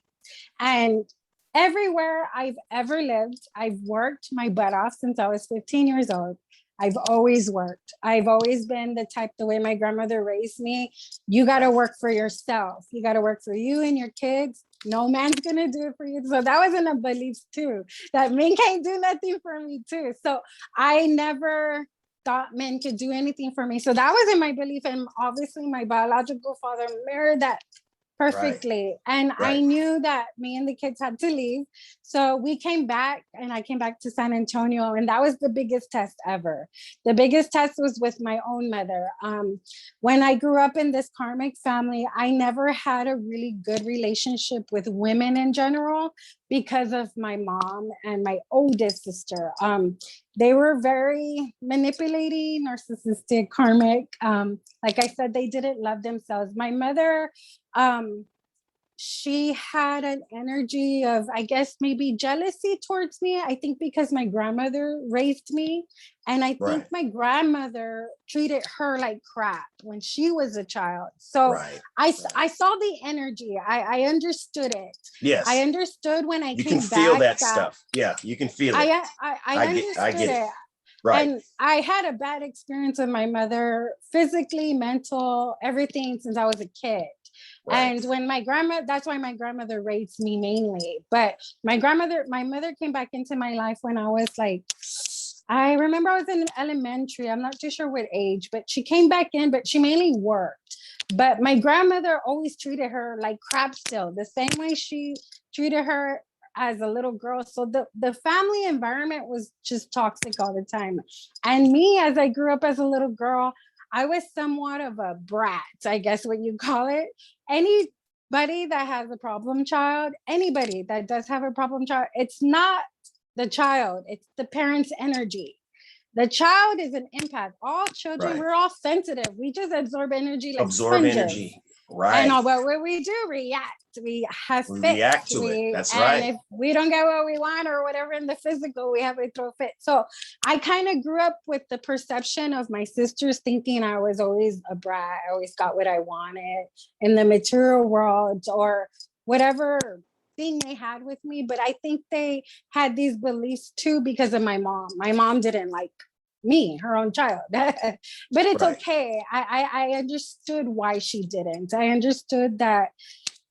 [SPEAKER 2] And everywhere I've ever lived, I've worked my butt off since I was 15 years old. I've always worked. I've always been the type, the way my grandmother raised me. You got to work for yourself. You got to work for you and your kids. No man's going to do it for you. So that was in a belief too, that men can't do nothing for me too. So I never thought men could do anything for me. So that was in my belief. And obviously my biological father mirrored that perfectly. And I knew that me and the kids had to leave. So we came back, and I came back to San Antonio, and that was the biggest test ever. The biggest test was with my own mother. When I grew up in this karmic family, I never had a really good relationship with women in general because of my mom and my oldest sister. They were very manipulating, narcissistic, karmic. Like I said, they didn't love themselves. My mother, she had an energy of, I guess, maybe jealousy towards me. I think because my grandmother raised me. And I think my grandmother treated her like crap when she was a child. So I saw the energy. I understood it.
[SPEAKER 1] Yes.
[SPEAKER 2] I understood when I
[SPEAKER 1] you
[SPEAKER 2] came
[SPEAKER 1] can feel
[SPEAKER 2] back
[SPEAKER 1] that stuff. Yeah, you can feel it.
[SPEAKER 2] I understood it.
[SPEAKER 1] Right.
[SPEAKER 2] And I had a bad experience with my mother, physically, mental, everything since I was a kid. And when that's why my grandmother raised me mainly. But my mother came back into my life when I was like, I remember I was in elementary. I'm not too sure what age, but she came back in, but she mainly worked. But my grandmother always treated her like crap still, the same way she treated her as a little girl. So the family environment was just toxic all the time. And me, as I grew up as a little girl, I was somewhat of a brat, I guess what you call it. Anybody that has a problem child, anybody that does have a problem child, it's not the child, it's the parent's energy. The child is an empath. All children, we're all sensitive. We just absorb energy like sponges.
[SPEAKER 1] Right.
[SPEAKER 2] And what we do, react. We have
[SPEAKER 1] We
[SPEAKER 2] fits.
[SPEAKER 1] react to it. That's
[SPEAKER 2] And
[SPEAKER 1] right.
[SPEAKER 2] if we don't get what we want or whatever in the physical, we have to throw fit. So I kind of grew up with the perception of my sisters thinking I was always a brat. I always got what I wanted in the material world or whatever thing they had with me. But I think they had these beliefs too because of my mom. My mom didn't like me, her own child. But it's
[SPEAKER 1] Right.
[SPEAKER 2] okay. I understood why she didn't. I understood that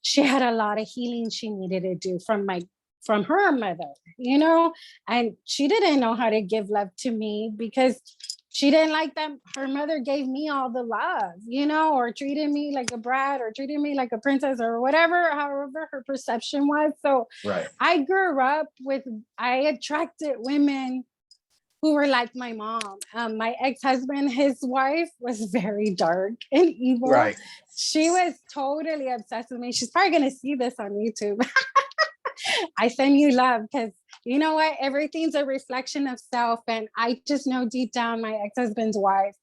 [SPEAKER 2] she had a lot of healing she needed to do from her mother, you know, and she didn't know how to give love to me because she didn't like that her mother gave me all the love, you know, or treated me like a brat or treated me like a princess or whatever, however her perception was. So
[SPEAKER 1] Right.
[SPEAKER 2] I grew up I attracted women who were like my mom. My ex-husband, his wife was very dark and evil.
[SPEAKER 1] Right.
[SPEAKER 2] She was totally obsessed with me. She's probably gonna see this on YouTube. I send you love because you know what? Everything's a reflection of self. And I just know deep down my ex-husband's wife,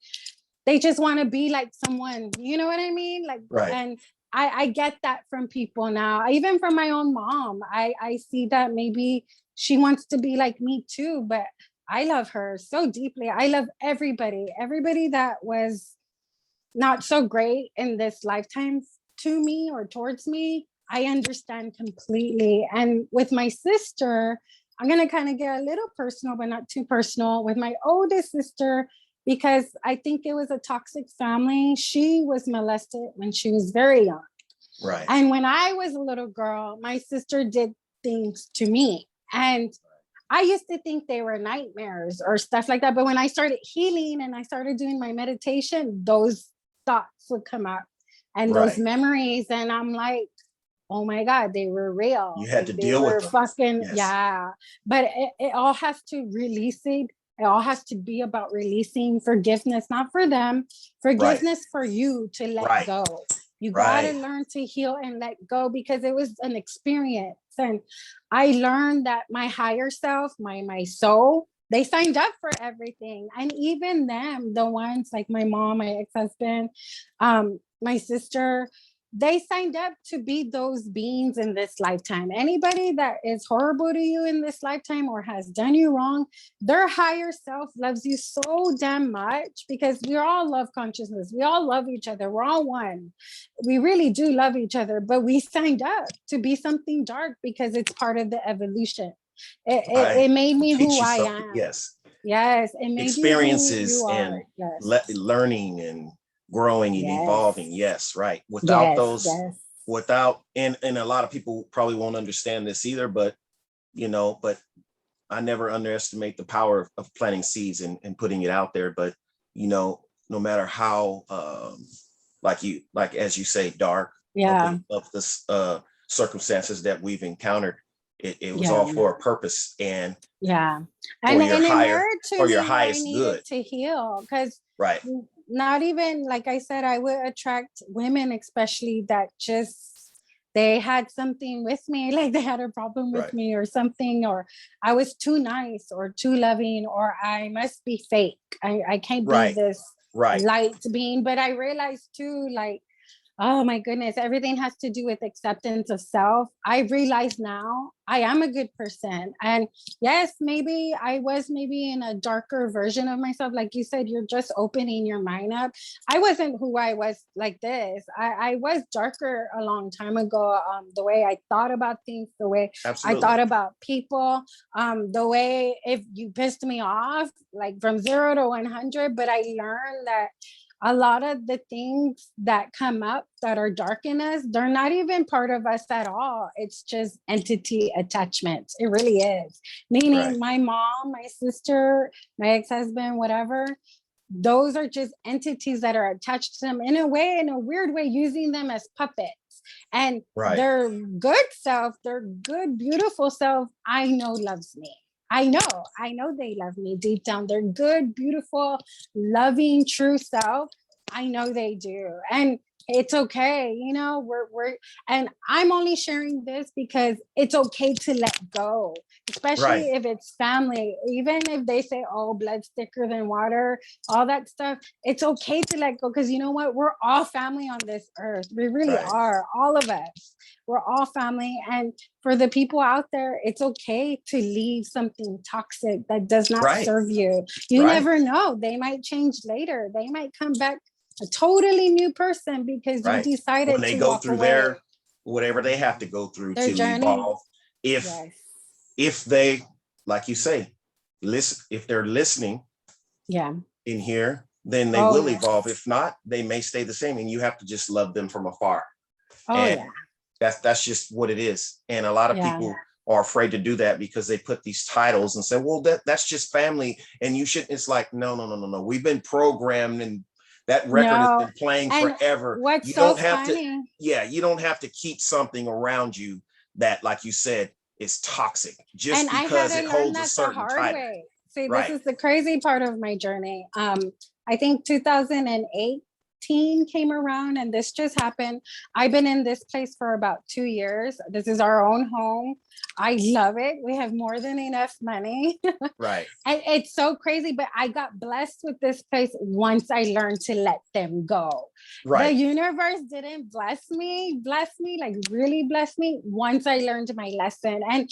[SPEAKER 2] they just want to be like someone, you know what I mean? Like,
[SPEAKER 1] Right.
[SPEAKER 2] and I get that from people now, even from my own mom. I see that maybe she wants to be like me too, but I love her so deeply. I love everybody that was not so great in this lifetime to me or towards me. I understand completely. And with my sister, I'm going to kind of get a little personal, but not too personal with my oldest sister, because I think it was a toxic family. She was molested when she was very young.
[SPEAKER 1] Right.
[SPEAKER 2] And when I was a little girl, my sister did things to me. And I used to think they were nightmares or stuff like that. But when I started healing and I started doing my meditation, those thoughts would come up and those
[SPEAKER 1] Right.
[SPEAKER 2] memories. And I'm like, oh my God, they were real.
[SPEAKER 1] You had
[SPEAKER 2] Like,
[SPEAKER 1] to
[SPEAKER 2] they
[SPEAKER 1] deal with
[SPEAKER 2] were
[SPEAKER 1] them.
[SPEAKER 2] fucking,
[SPEAKER 1] Yes.
[SPEAKER 2] yeah. But it all has to release it. It all has to be about releasing forgiveness, not for them, forgiveness for you to let
[SPEAKER 1] Right.
[SPEAKER 2] go. You
[SPEAKER 1] Right.
[SPEAKER 2] gotta learn to heal and let go because it was an experience. And I learned that my higher self, my soul, they signed up for everything. And even them, the ones like my mom, my ex-husband, my sister, they signed up to be those beings in this lifetime. Anybody that is horrible to you in this lifetime or has done you wrong, their higher self loves you so damn much because we're all love consciousness. We all love each other. We're all one. We really do love each other, but we signed up to be something dark because it's part of the evolution. It made me
[SPEAKER 1] Teach
[SPEAKER 2] who
[SPEAKER 1] you
[SPEAKER 2] I
[SPEAKER 1] something.
[SPEAKER 2] am.
[SPEAKER 1] Yes.
[SPEAKER 2] Yes, it made you who
[SPEAKER 1] Experiences
[SPEAKER 2] you
[SPEAKER 1] and
[SPEAKER 2] are. Yes.
[SPEAKER 1] learning and growing and
[SPEAKER 2] Yes.
[SPEAKER 1] evolving. Yes. Right. Without
[SPEAKER 2] Yes.
[SPEAKER 1] those,
[SPEAKER 2] Yes.
[SPEAKER 1] and a lot of people probably won't understand this either, but but I never underestimate the power of planting seeds and putting it out there. But no matter how like as you say, dark
[SPEAKER 2] Yeah.
[SPEAKER 1] of the circumstances that we've encountered, it was
[SPEAKER 2] Yeah.
[SPEAKER 1] all for a purpose and
[SPEAKER 2] Yeah.
[SPEAKER 1] for
[SPEAKER 2] And
[SPEAKER 1] your
[SPEAKER 2] it
[SPEAKER 1] higher,
[SPEAKER 2] mirrored to
[SPEAKER 1] for your
[SPEAKER 2] me what I
[SPEAKER 1] highest
[SPEAKER 2] needed
[SPEAKER 1] good.
[SPEAKER 2] to heal because
[SPEAKER 1] Right.
[SPEAKER 2] not even, like I said, I would attract women, especially that just they had something with me, like they had a problem with
[SPEAKER 1] Right.
[SPEAKER 2] me or something, or I was too nice or too loving, or I must be fake. I can't be
[SPEAKER 1] Right.
[SPEAKER 2] this
[SPEAKER 1] Right.
[SPEAKER 2] light being. But I realized too, like, oh my goodness, everything has to do with acceptance of self. I realize now I am a good person. And yes, maybe I was maybe in a darker version of myself. Like you said, you're just opening your mind up. I wasn't who I was like this. I was darker a long time ago. The way I thought about things, the way I
[SPEAKER 1] Absolutely.
[SPEAKER 2] thought about people, the way if you pissed me off, like from 0 to 100, but I learned that a lot of the things that come up that are dark in us, they're not even part of us at all. It's just entity attachments. It really is. Meaning
[SPEAKER 1] Right.
[SPEAKER 2] my mom, my sister, my ex-husband, whatever, those are just entities that are attached to them in a way, in a weird way, using them as puppets. And
[SPEAKER 1] Right.
[SPEAKER 2] their good self, their good, beautiful self, I know loves me. I know they love me deep down. Their good, beautiful, loving, true self. I know they do. And it's okay, you know, we're and I'm only sharing this because it's okay to let go,
[SPEAKER 1] Right.
[SPEAKER 2] especially if it's family. Even if they say, oh, blood's thicker than water, all that stuff, it's okay to let go, because you know what, we're all family on this earth. We really
[SPEAKER 1] Right.
[SPEAKER 2] are, all of us. We're all family. And for the people out there, it's okay to leave something toxic that does not
[SPEAKER 1] Right.
[SPEAKER 2] serve you. You
[SPEAKER 1] Right.
[SPEAKER 2] never know, they might change later, they might come back a totally new person because you
[SPEAKER 1] Right.
[SPEAKER 2] decided
[SPEAKER 1] When they
[SPEAKER 2] to
[SPEAKER 1] go
[SPEAKER 2] walk
[SPEAKER 1] through
[SPEAKER 2] away.
[SPEAKER 1] their whatever they have to go through
[SPEAKER 2] Their
[SPEAKER 1] to
[SPEAKER 2] journey.
[SPEAKER 1] evolve. If
[SPEAKER 2] Yes.
[SPEAKER 1] if they, like you say, listen, if they're listening
[SPEAKER 2] Yeah.
[SPEAKER 1] in here, then they
[SPEAKER 2] Oh
[SPEAKER 1] will
[SPEAKER 2] yeah.
[SPEAKER 1] evolve. If not, they may stay the same, and you have to just love them from afar.
[SPEAKER 2] Oh
[SPEAKER 1] And
[SPEAKER 2] yeah.
[SPEAKER 1] that's just what it is. And a lot of
[SPEAKER 2] Yeah.
[SPEAKER 1] people are afraid to do that because they put these titles and say, well, that's just family, and you shouldn't. It's like, no. We've been programmed, and that record has
[SPEAKER 2] No.
[SPEAKER 1] been playing
[SPEAKER 2] And
[SPEAKER 1] forever.
[SPEAKER 2] what's
[SPEAKER 1] You
[SPEAKER 2] so
[SPEAKER 1] don't have to,
[SPEAKER 2] funny,
[SPEAKER 1] yeah, you don't have to keep something around you that, like you said, is toxic just
[SPEAKER 2] and I had
[SPEAKER 1] because
[SPEAKER 2] to
[SPEAKER 1] it
[SPEAKER 2] learn
[SPEAKER 1] holds a
[SPEAKER 2] that the
[SPEAKER 1] certain
[SPEAKER 2] hard
[SPEAKER 1] title.
[SPEAKER 2] way. See, this
[SPEAKER 1] Right.
[SPEAKER 2] is the crazy part of my journey. I think 2018 came around, and this just happened. I've been in this place for about 2 years. This is our own home. I love it. We have more than enough money.
[SPEAKER 1] Right.
[SPEAKER 2] And it's so crazy, but I got blessed with this place once I learned to let them go. The
[SPEAKER 1] Right.
[SPEAKER 2] universe didn't bless me, like really bless me once I learned my lesson. And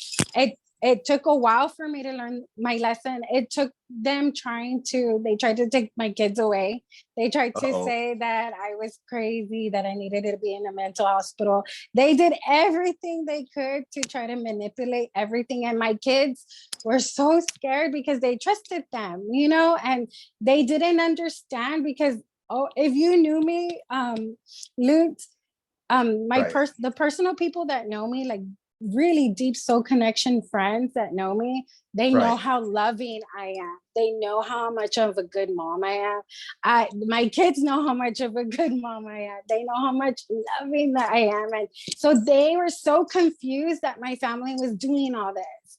[SPEAKER 2] it took a while for me to learn my lesson. It took them they tried to take my kids away. They tried to
[SPEAKER 1] Uh-oh.
[SPEAKER 2] say that I was crazy, that I needed to be in a mental hospital. They did everything they could to try to manipulate everything. And my kids were so scared because they trusted them, you know, and they didn't understand because, oh, if you knew me, Lutz,
[SPEAKER 1] Right.
[SPEAKER 2] the personal people that know me, like really deep soul connection friends that know me, they know
[SPEAKER 1] Right.
[SPEAKER 2] how loving I am. They know how much of a good mom I am. My kids know how much of a good mom I am. They know how much loving that I am. And so they were so confused that my family was doing all this.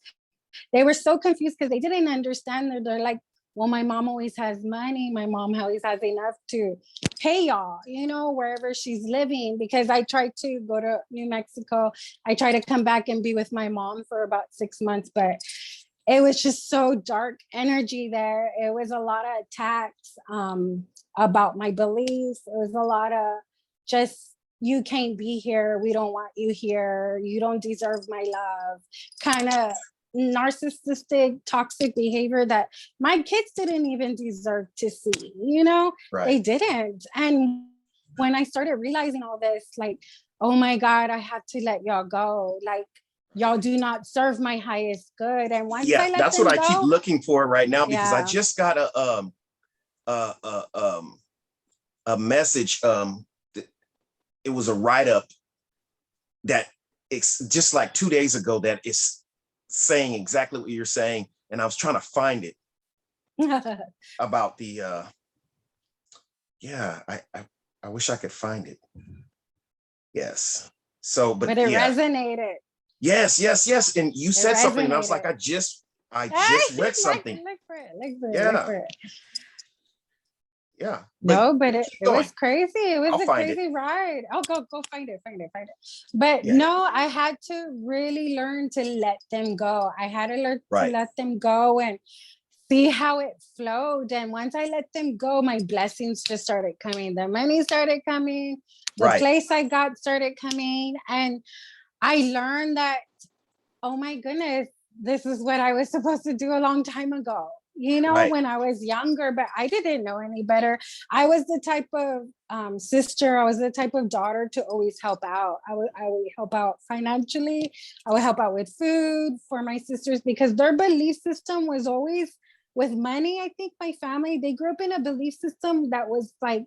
[SPEAKER 2] They were so confused because they didn't understand that. They're like, well, my mom always has money. My mom always has enough to pay y'all, you know, wherever she's living. Because I tried to go to New Mexico. I tried to come back and be with my mom for about 6 months, but it was just so dark energy there. It was a lot of attacks about my beliefs. It was a lot of just, you can't be here. We don't want you here. You don't deserve my love. Kind of narcissistic, toxic behavior that my kids didn't even deserve to see, you know,
[SPEAKER 1] Right.
[SPEAKER 2] they didn't. And when I started realizing all this, like, oh my God, I have to let y'all go. Like, y'all do not serve my highest good. And once
[SPEAKER 1] Yeah,
[SPEAKER 2] I let
[SPEAKER 1] that's what
[SPEAKER 2] them
[SPEAKER 1] I keep
[SPEAKER 2] go,
[SPEAKER 1] looking for right now, because I
[SPEAKER 2] yeah.
[SPEAKER 1] just got uh, uh, um, a message. It was a write up that it's just like 2 days ago that is saying exactly what you're saying, and I was trying to find it about the. Yeah, I wish I could find it. Yes. So, but
[SPEAKER 2] but it
[SPEAKER 1] yeah,
[SPEAKER 2] resonated.
[SPEAKER 1] yes, and you
[SPEAKER 2] It
[SPEAKER 1] said something, and I was like,
[SPEAKER 2] resonated.
[SPEAKER 1] I just read something.
[SPEAKER 2] Look for it. Look
[SPEAKER 1] Yeah,
[SPEAKER 2] for it.
[SPEAKER 1] yeah. But
[SPEAKER 2] No, but
[SPEAKER 1] keep
[SPEAKER 2] it
[SPEAKER 1] going.
[SPEAKER 2] was crazy. It was
[SPEAKER 1] I'll
[SPEAKER 2] a
[SPEAKER 1] find it.
[SPEAKER 2] crazy ride. Oh, go find it. But
[SPEAKER 1] Yeah.
[SPEAKER 2] no, I had to really learn to let them go. I had to learn to
[SPEAKER 1] Right.
[SPEAKER 2] let them go and see how it flowed. And once I let them go, my blessings just started coming. The money started coming. The
[SPEAKER 1] Right.
[SPEAKER 2] place I got started coming. And I learned that, oh my goodness, this is what I was supposed to do a long time ago, you know,
[SPEAKER 1] Right.
[SPEAKER 2] when I was younger, but I didn't know any better. I was the type of sister, I was the type of daughter to always help out. I would help out financially. I would help out with food for my sisters because their belief system was always with money. I think my family, they grew up in a belief system that was like,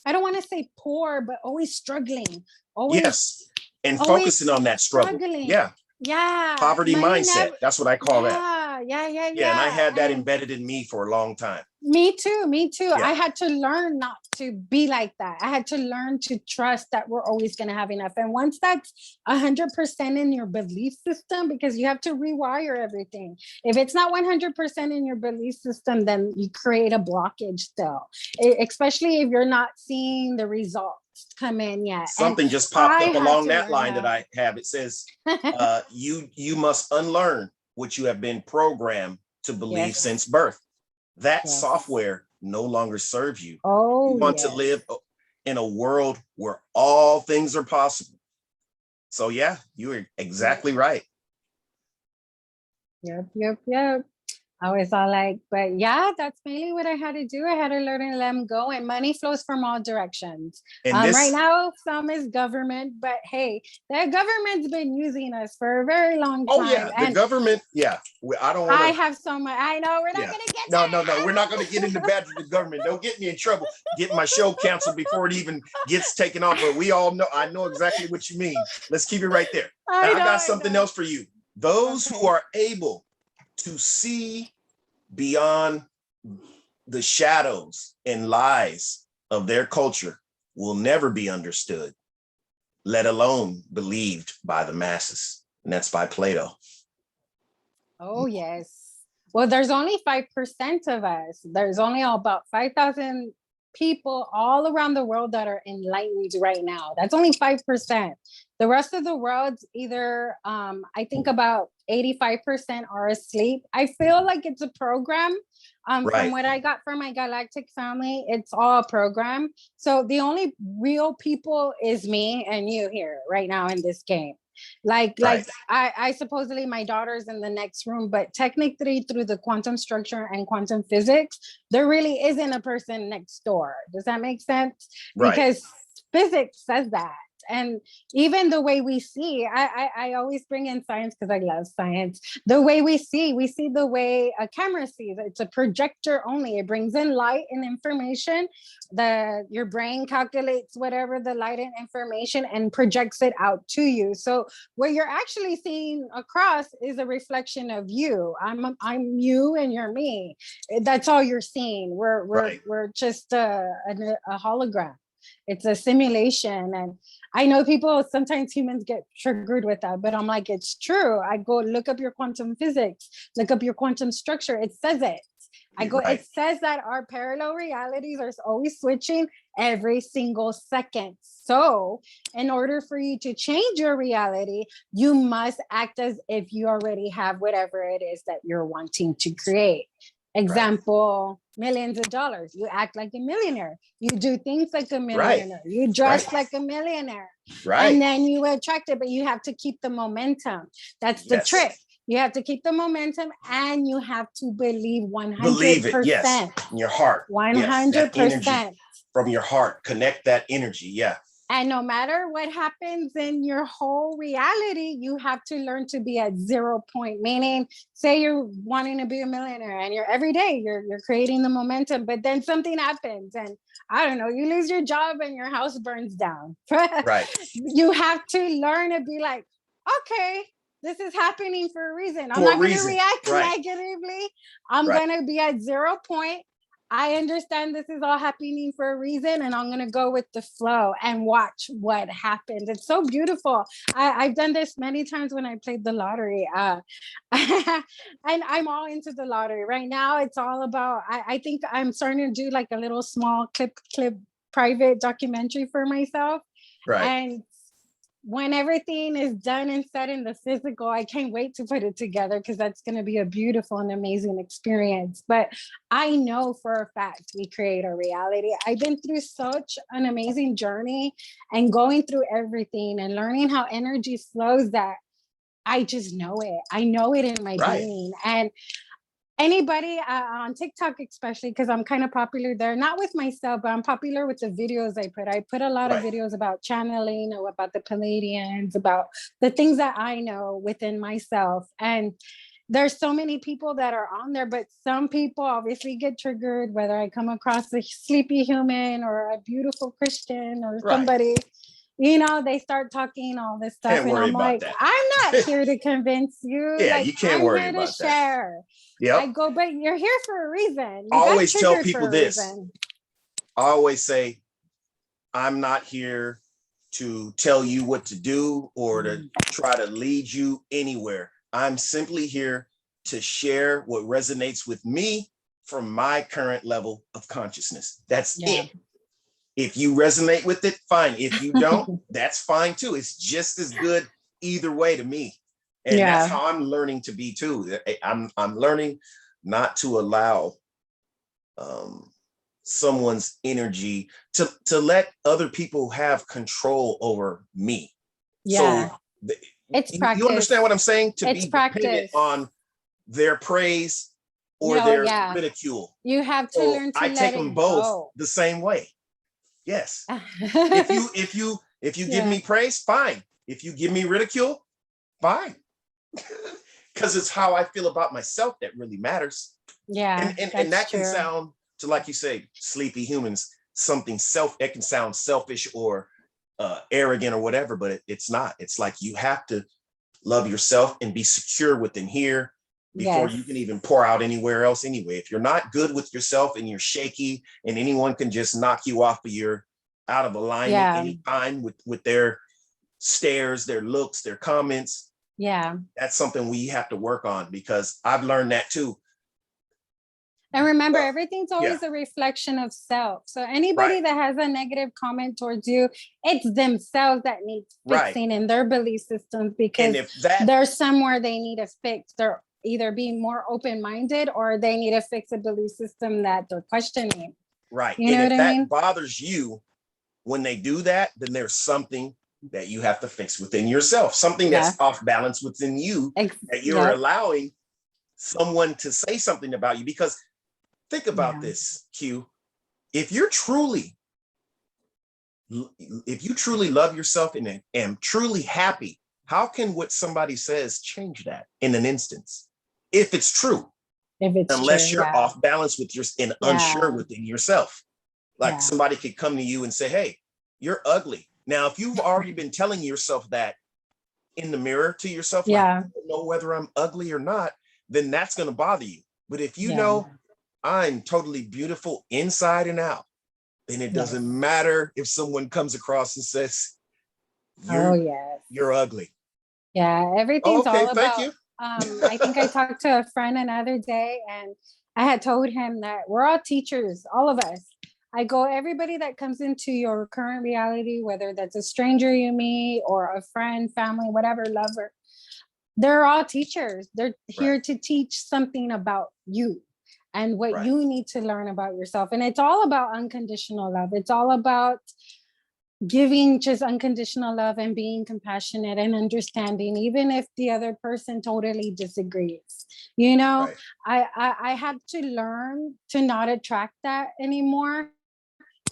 [SPEAKER 2] I don't want to say poor, but always struggling, always,
[SPEAKER 1] Yes. And
[SPEAKER 2] always
[SPEAKER 1] focusing on that struggle.
[SPEAKER 2] struggling.
[SPEAKER 1] Yeah.
[SPEAKER 2] Yeah,
[SPEAKER 1] Poverty
[SPEAKER 2] money
[SPEAKER 1] mindset.
[SPEAKER 2] never.
[SPEAKER 1] That's what I call that. Yeah. And I
[SPEAKER 2] Yeah.
[SPEAKER 1] had that
[SPEAKER 2] And
[SPEAKER 1] embedded in me for a long time.
[SPEAKER 2] me too. Me too.
[SPEAKER 1] Yeah.
[SPEAKER 2] I had to learn not to be like that. I had to learn to trust that we're always going to have enough. And once that's 100% in your belief system, because you have to rewire everything. If it's not 100% in your belief system, then you create a blockage still, especially if you're not seeing the results. just come in yet.
[SPEAKER 1] Something
[SPEAKER 2] And
[SPEAKER 1] just popped
[SPEAKER 2] I
[SPEAKER 1] up
[SPEAKER 2] had
[SPEAKER 1] along
[SPEAKER 2] to
[SPEAKER 1] that
[SPEAKER 2] learn
[SPEAKER 1] line that I have. It says, you must unlearn what you have been programmed to believe
[SPEAKER 2] Yes.
[SPEAKER 1] since birth. That
[SPEAKER 2] Yes.
[SPEAKER 1] software no longer serves you.
[SPEAKER 2] Oh,
[SPEAKER 1] You want
[SPEAKER 2] yes.
[SPEAKER 1] to live in a world where all things are possible. So yeah, you are exactly right.
[SPEAKER 2] Yep. I was all like, but yeah, that's mainly what I had to do. I had to learn to let them go, and money flows from all directions.
[SPEAKER 1] And this,
[SPEAKER 2] Right now, some is government, but hey, the government's been using us for a very long time.
[SPEAKER 1] oh yeah, the
[SPEAKER 2] and
[SPEAKER 1] government, yeah. I don't want
[SPEAKER 2] I
[SPEAKER 1] to.
[SPEAKER 2] have so much. I know we're not
[SPEAKER 1] Yeah.
[SPEAKER 2] gonna get
[SPEAKER 1] No. We're not going to get into bad with the government. Don't get me in trouble. Get my show canceled before it even gets taken off. But we all know, I know exactly what you mean. Let's keep it right there. Now, I got something else for you. Those who are able to see beyond the shadows and lies of their culture will never be understood, let alone believed by the masses. And that's by Plato.
[SPEAKER 2] Oh, yes. Well, there's only 5% of us. There's only about 5,000 people all around the world that are enlightened right now. That's only 5%. The rest of the world's either, I think about 85% are asleep. I feel like it's a program. From what I got from my galactic family, it's all a program. So the only real people is me and you here right now in this game. Like I supposedly my daughter's in the next room, but technically through the quantum structure and quantum physics, there really isn't a person next door. Does that make sense?
[SPEAKER 1] Right.
[SPEAKER 2] Because physics says that. And even the way we see, I always bring in science because I love science. The way we see the way a camera sees. It's a projector only. It brings in light and information. Your brain calculates whatever the light and information and projects it out to you. So what you're actually seeing across is a reflection of you. I'm you and you're me. That's all you're seeing. We're just a hologram. It's a simulation. And I know people, sometimes humans get triggered with that, but I'm like, it's true. I go look up your quantum physics, look up your quantum structure. It says it. It says that our parallel realities are always switching every single second. So in order for you to change your reality, you must act as if you already have whatever it is that you're wanting to create. Example, millions of dollars. You act like a millionaire. You do things like a millionaire. You dress like a millionaire. And then you attract it, but you have to keep the momentum. That's the trick. You have to keep the momentum and you have to believe 100%.
[SPEAKER 1] Believe it, yes. In your heart.
[SPEAKER 2] 100%.
[SPEAKER 1] Yes, from your heart. Connect that energy, yeah.
[SPEAKER 2] And no matter what happens in your whole reality, you have to learn to be at 0 point, meaning say you're wanting to be a millionaire and every day you're creating the momentum, but then something happens and I don't know, you lose your job and your house burns down. You have to learn to be like, okay, this is happening for a reason. I'm not going to react negatively. I'm going to be at 0 point. I understand this is all happening for a reason, and I'm going to go with the flow and watch what happens. It's so beautiful. I've done this many times when I played the lottery. And I'm all into the lottery. Right now, it's all about, I think I'm starting to do like a little small clip private documentary for myself. And when everything is done and said in the physical, I can't wait to put it together because that's going to be a beautiful and amazing experience. But I know for a fact we create our reality. I've been through such an amazing journey and going through everything and learning how energy flows that I just know it. I know it in my being. And anybody on TikTok, especially because I'm kind of popular there, not with myself, but I'm popular with the videos I put. I put a lot of videos about channeling or about the Pleiadians, about the things that I know within myself. And there's so many people that are on there, but some people obviously get triggered, whether I come across a sleepy human or a beautiful Christian or somebody. You know, they start talking all this stuff, and I'm like, I'm not here to convince you. Like,
[SPEAKER 1] you can't worry about that.
[SPEAKER 2] I go, but you're here for a reason.
[SPEAKER 1] I always tell people this. I always say, I'm not here to tell you what to do or to try to lead you anywhere. I'm simply here to share what resonates with me from my current level of consciousness. That's it. If you resonate with it, fine. If you don't, that's fine too. It's just as good either way to me. And that's how I'm learning to be too. I'm learning not to allow someone's energy to let other people have control over me.
[SPEAKER 2] Yeah.
[SPEAKER 1] So
[SPEAKER 2] It's practice.
[SPEAKER 1] You understand what I'm saying? To
[SPEAKER 2] it's
[SPEAKER 1] be
[SPEAKER 2] practice.
[SPEAKER 1] dependent on their praise or
[SPEAKER 2] No,
[SPEAKER 1] their
[SPEAKER 2] yeah.
[SPEAKER 1] ridicule.
[SPEAKER 2] You have to
[SPEAKER 1] So
[SPEAKER 2] learn to
[SPEAKER 1] I
[SPEAKER 2] let
[SPEAKER 1] take
[SPEAKER 2] it
[SPEAKER 1] them both
[SPEAKER 2] go.
[SPEAKER 1] the same way. Yes. If you give me praise, fine. If you give me ridicule, fine. Because it's how I feel about myself that really matters.
[SPEAKER 2] Yeah.
[SPEAKER 1] And that can sound to, like you say, sleepy humans, something it can sound selfish or arrogant or whatever, but it's not. It's like you have to love yourself and be secure within here before you can even pour out anywhere else anyway. If you're not good with yourself and you're shaky and anyone can just knock you off of your out of alignment anytime with their stares, their looks, their comments.
[SPEAKER 2] Yeah.
[SPEAKER 1] That's something we have to work on, because I've learned that too.
[SPEAKER 2] And remember, everything's always a reflection of self. So anybody that has a negative comment towards you, it's themselves that need fixing in their belief systems, because there's somewhere they need to fix. They're either being more open-minded or they need to fix a belief system that they're questioning.
[SPEAKER 1] Right.
[SPEAKER 2] You know what I mean?
[SPEAKER 1] If that bothers you when they do that, then there's something that you have to fix within yourself, something that's off balance within you, that you're allowing someone to say something about you. Because think about this, Q. If you truly love yourself and am truly happy, how can what somebody says change that in an instance? If it's true, unless you're off balance with and unsure within yourself. Like somebody could come to you and say, hey, you're ugly. Now, if you've already been telling yourself that in the mirror to yourself, like, I don't know whether I'm ugly or not, then that's going to bother you. But if you know I'm totally beautiful inside and out, then it doesn't matter if someone comes across and says, you're ugly.
[SPEAKER 2] Yeah, everything's all about,
[SPEAKER 1] thank you.
[SPEAKER 2] I think I talked to a friend another day and I had told him that we're all teachers, all of us. I go, everybody that comes into your current reality, whether that's a stranger you meet or a friend, family, whatever, lover, they're all teachers. They're here to teach something about you and what you need to learn about yourself. And it's all about unconditional love. It's all about giving just unconditional love and being compassionate and understanding, even if the other person totally disagrees. You know, I had to learn to not attract that anymore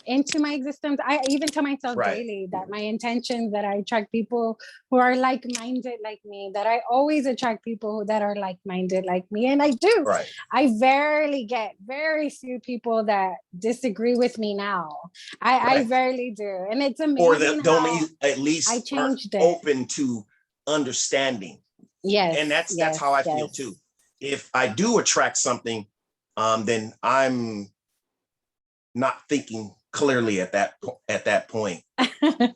[SPEAKER 2] into my existence. I even tell myself daily that my intention, that I attract people who are like-minded like me, that I always attract people that are like-minded like me. And I do. I very few people that disagree with me now. I rarely do. And it's amazing.
[SPEAKER 1] Or that don't at least
[SPEAKER 2] I changed it.
[SPEAKER 1] Open to understanding. And that's how I feel too. If I do attract something, then I'm not thinking clearly at that point. But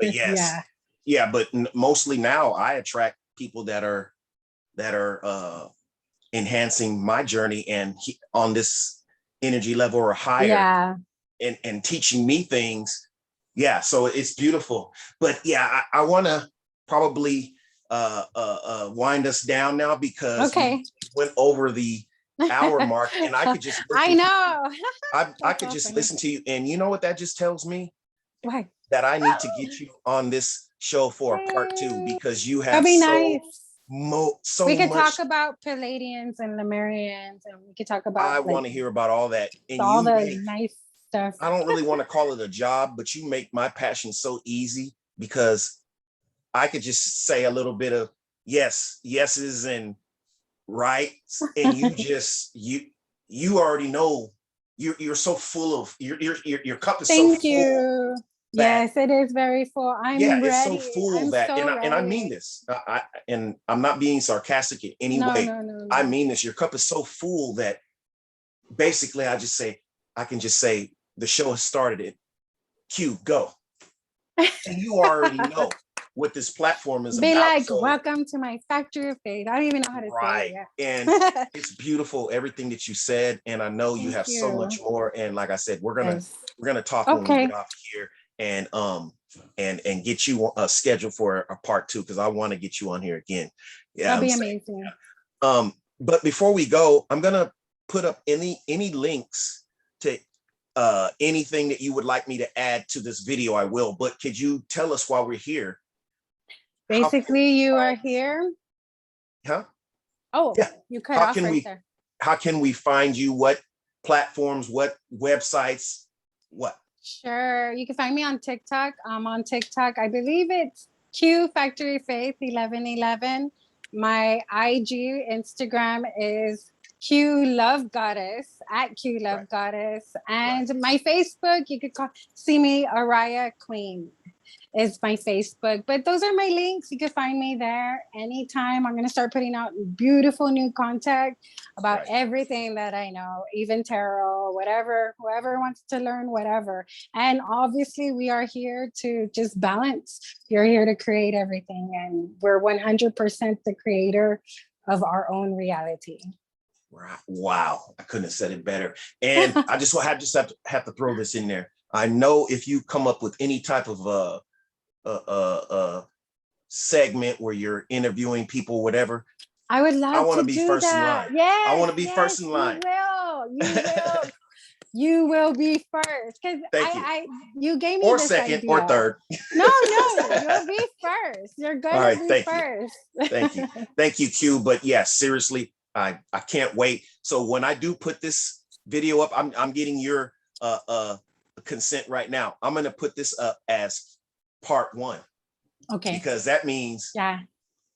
[SPEAKER 1] but mostly now I attract people that are enhancing my journey and on this energy level or higher, and teaching me things. So it's beautiful. But I want to probably wind us down now, because we went over the hour mark, and I could just
[SPEAKER 2] I know.
[SPEAKER 1] I could just listen to you, and you know what that just tells me?
[SPEAKER 2] Why?
[SPEAKER 1] That I need to get you on this show for a part 2, because you have so
[SPEAKER 2] we could
[SPEAKER 1] much.
[SPEAKER 2] Talk about Pleiadians and Lemurians, and we could talk about.
[SPEAKER 1] I want to hear about all that, and
[SPEAKER 2] all the nice stuff.
[SPEAKER 1] I don't really want to call it a job, but you make my passion so easy, because I could just say a little bit of yeses and rights, and you just you already know. You're so full of your cup is so full.
[SPEAKER 2] Thank you. Yes, it is very full. I'm ready.
[SPEAKER 1] It's so full and I mean this. And I'm not being sarcastic in any way.
[SPEAKER 2] No.
[SPEAKER 1] I mean this. Your cup is so full that basically I can just say the show has started. Q, go. And you already know. what this platform is
[SPEAKER 2] Be
[SPEAKER 1] about.
[SPEAKER 2] like,
[SPEAKER 1] So,
[SPEAKER 2] welcome to my factory of faith. I don't even know how to
[SPEAKER 1] right.
[SPEAKER 2] say it.
[SPEAKER 1] And
[SPEAKER 2] Yeah.
[SPEAKER 1] it's beautiful, everything that you said. And I know you
[SPEAKER 2] Thank
[SPEAKER 1] have so much
[SPEAKER 2] you.
[SPEAKER 1] more. And like I said, we're
[SPEAKER 2] Yes.
[SPEAKER 1] gonna talk when we
[SPEAKER 2] Okay.
[SPEAKER 1] get off here and get you a schedule for a part 2, because I want to get you on here again. Yeah,
[SPEAKER 2] That'll be amazing.
[SPEAKER 1] But before we go, I'm gonna put up any links to anything that you would like me to add to this video. I will, but could you tell us while we're here?
[SPEAKER 2] Basically, you are here.
[SPEAKER 1] Huh?
[SPEAKER 2] Oh,
[SPEAKER 1] Yeah.
[SPEAKER 2] you cut off right there.
[SPEAKER 1] How can we find you? What platforms, what websites, what?
[SPEAKER 2] Sure. You can find me on TikTok. I'm on TikTok. I believe it's Q Factory Faith 1111. My IG Instagram is Q Love Goddess at Q Love Goddess. And my Facebook, you could see me, Araya Queen is my Facebook. But those are my links. You can find me there anytime. I'm going to start putting out beautiful new content about everything that I know, even tarot, whatever, whoever wants to learn, whatever. And obviously, we are here to just balance. You're here to create everything. And we're 100% the creator of our own reality.
[SPEAKER 1] Wow, I couldn't have said it better. And I just have to throw this in there. I know if you come up with any type of segment where you're interviewing people, whatever,
[SPEAKER 2] I would love
[SPEAKER 1] I want
[SPEAKER 2] to
[SPEAKER 1] be
[SPEAKER 2] do
[SPEAKER 1] first
[SPEAKER 2] that.
[SPEAKER 1] in line.
[SPEAKER 2] Yes,
[SPEAKER 1] I want to be first in line.
[SPEAKER 2] You will. You will be first, because you gave me
[SPEAKER 1] or
[SPEAKER 2] this
[SPEAKER 1] second
[SPEAKER 2] idea.
[SPEAKER 1] or third.
[SPEAKER 2] No, you'll be first. You're gonna be first.
[SPEAKER 1] Thank you, Q. But yeah, seriously, I can't wait. So when I do put this video up, I'm getting your consent right now. I'm gonna put this up as part 1. Okay. Because that means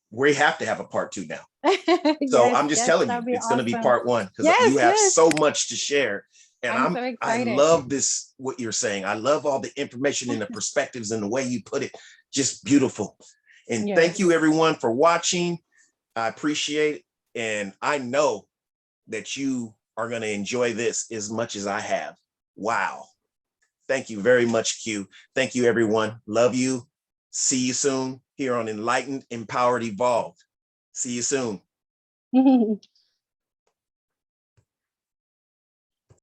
[SPEAKER 1] we have to have a part 2 now. So I'm just telling you, it's going to be part 1, because you have so much to share. And
[SPEAKER 2] so excited.
[SPEAKER 1] I love this, what you're saying. I love all the information and the perspectives and the way you put it. Just beautiful. And thank you everyone for watching. I appreciate it. And I know that you are going to enjoy this as much as I have. Wow. Thank you very much, Q. Thank you, everyone. Love you. See you soon here on Enlightened, Empowered, Evolved. See you soon.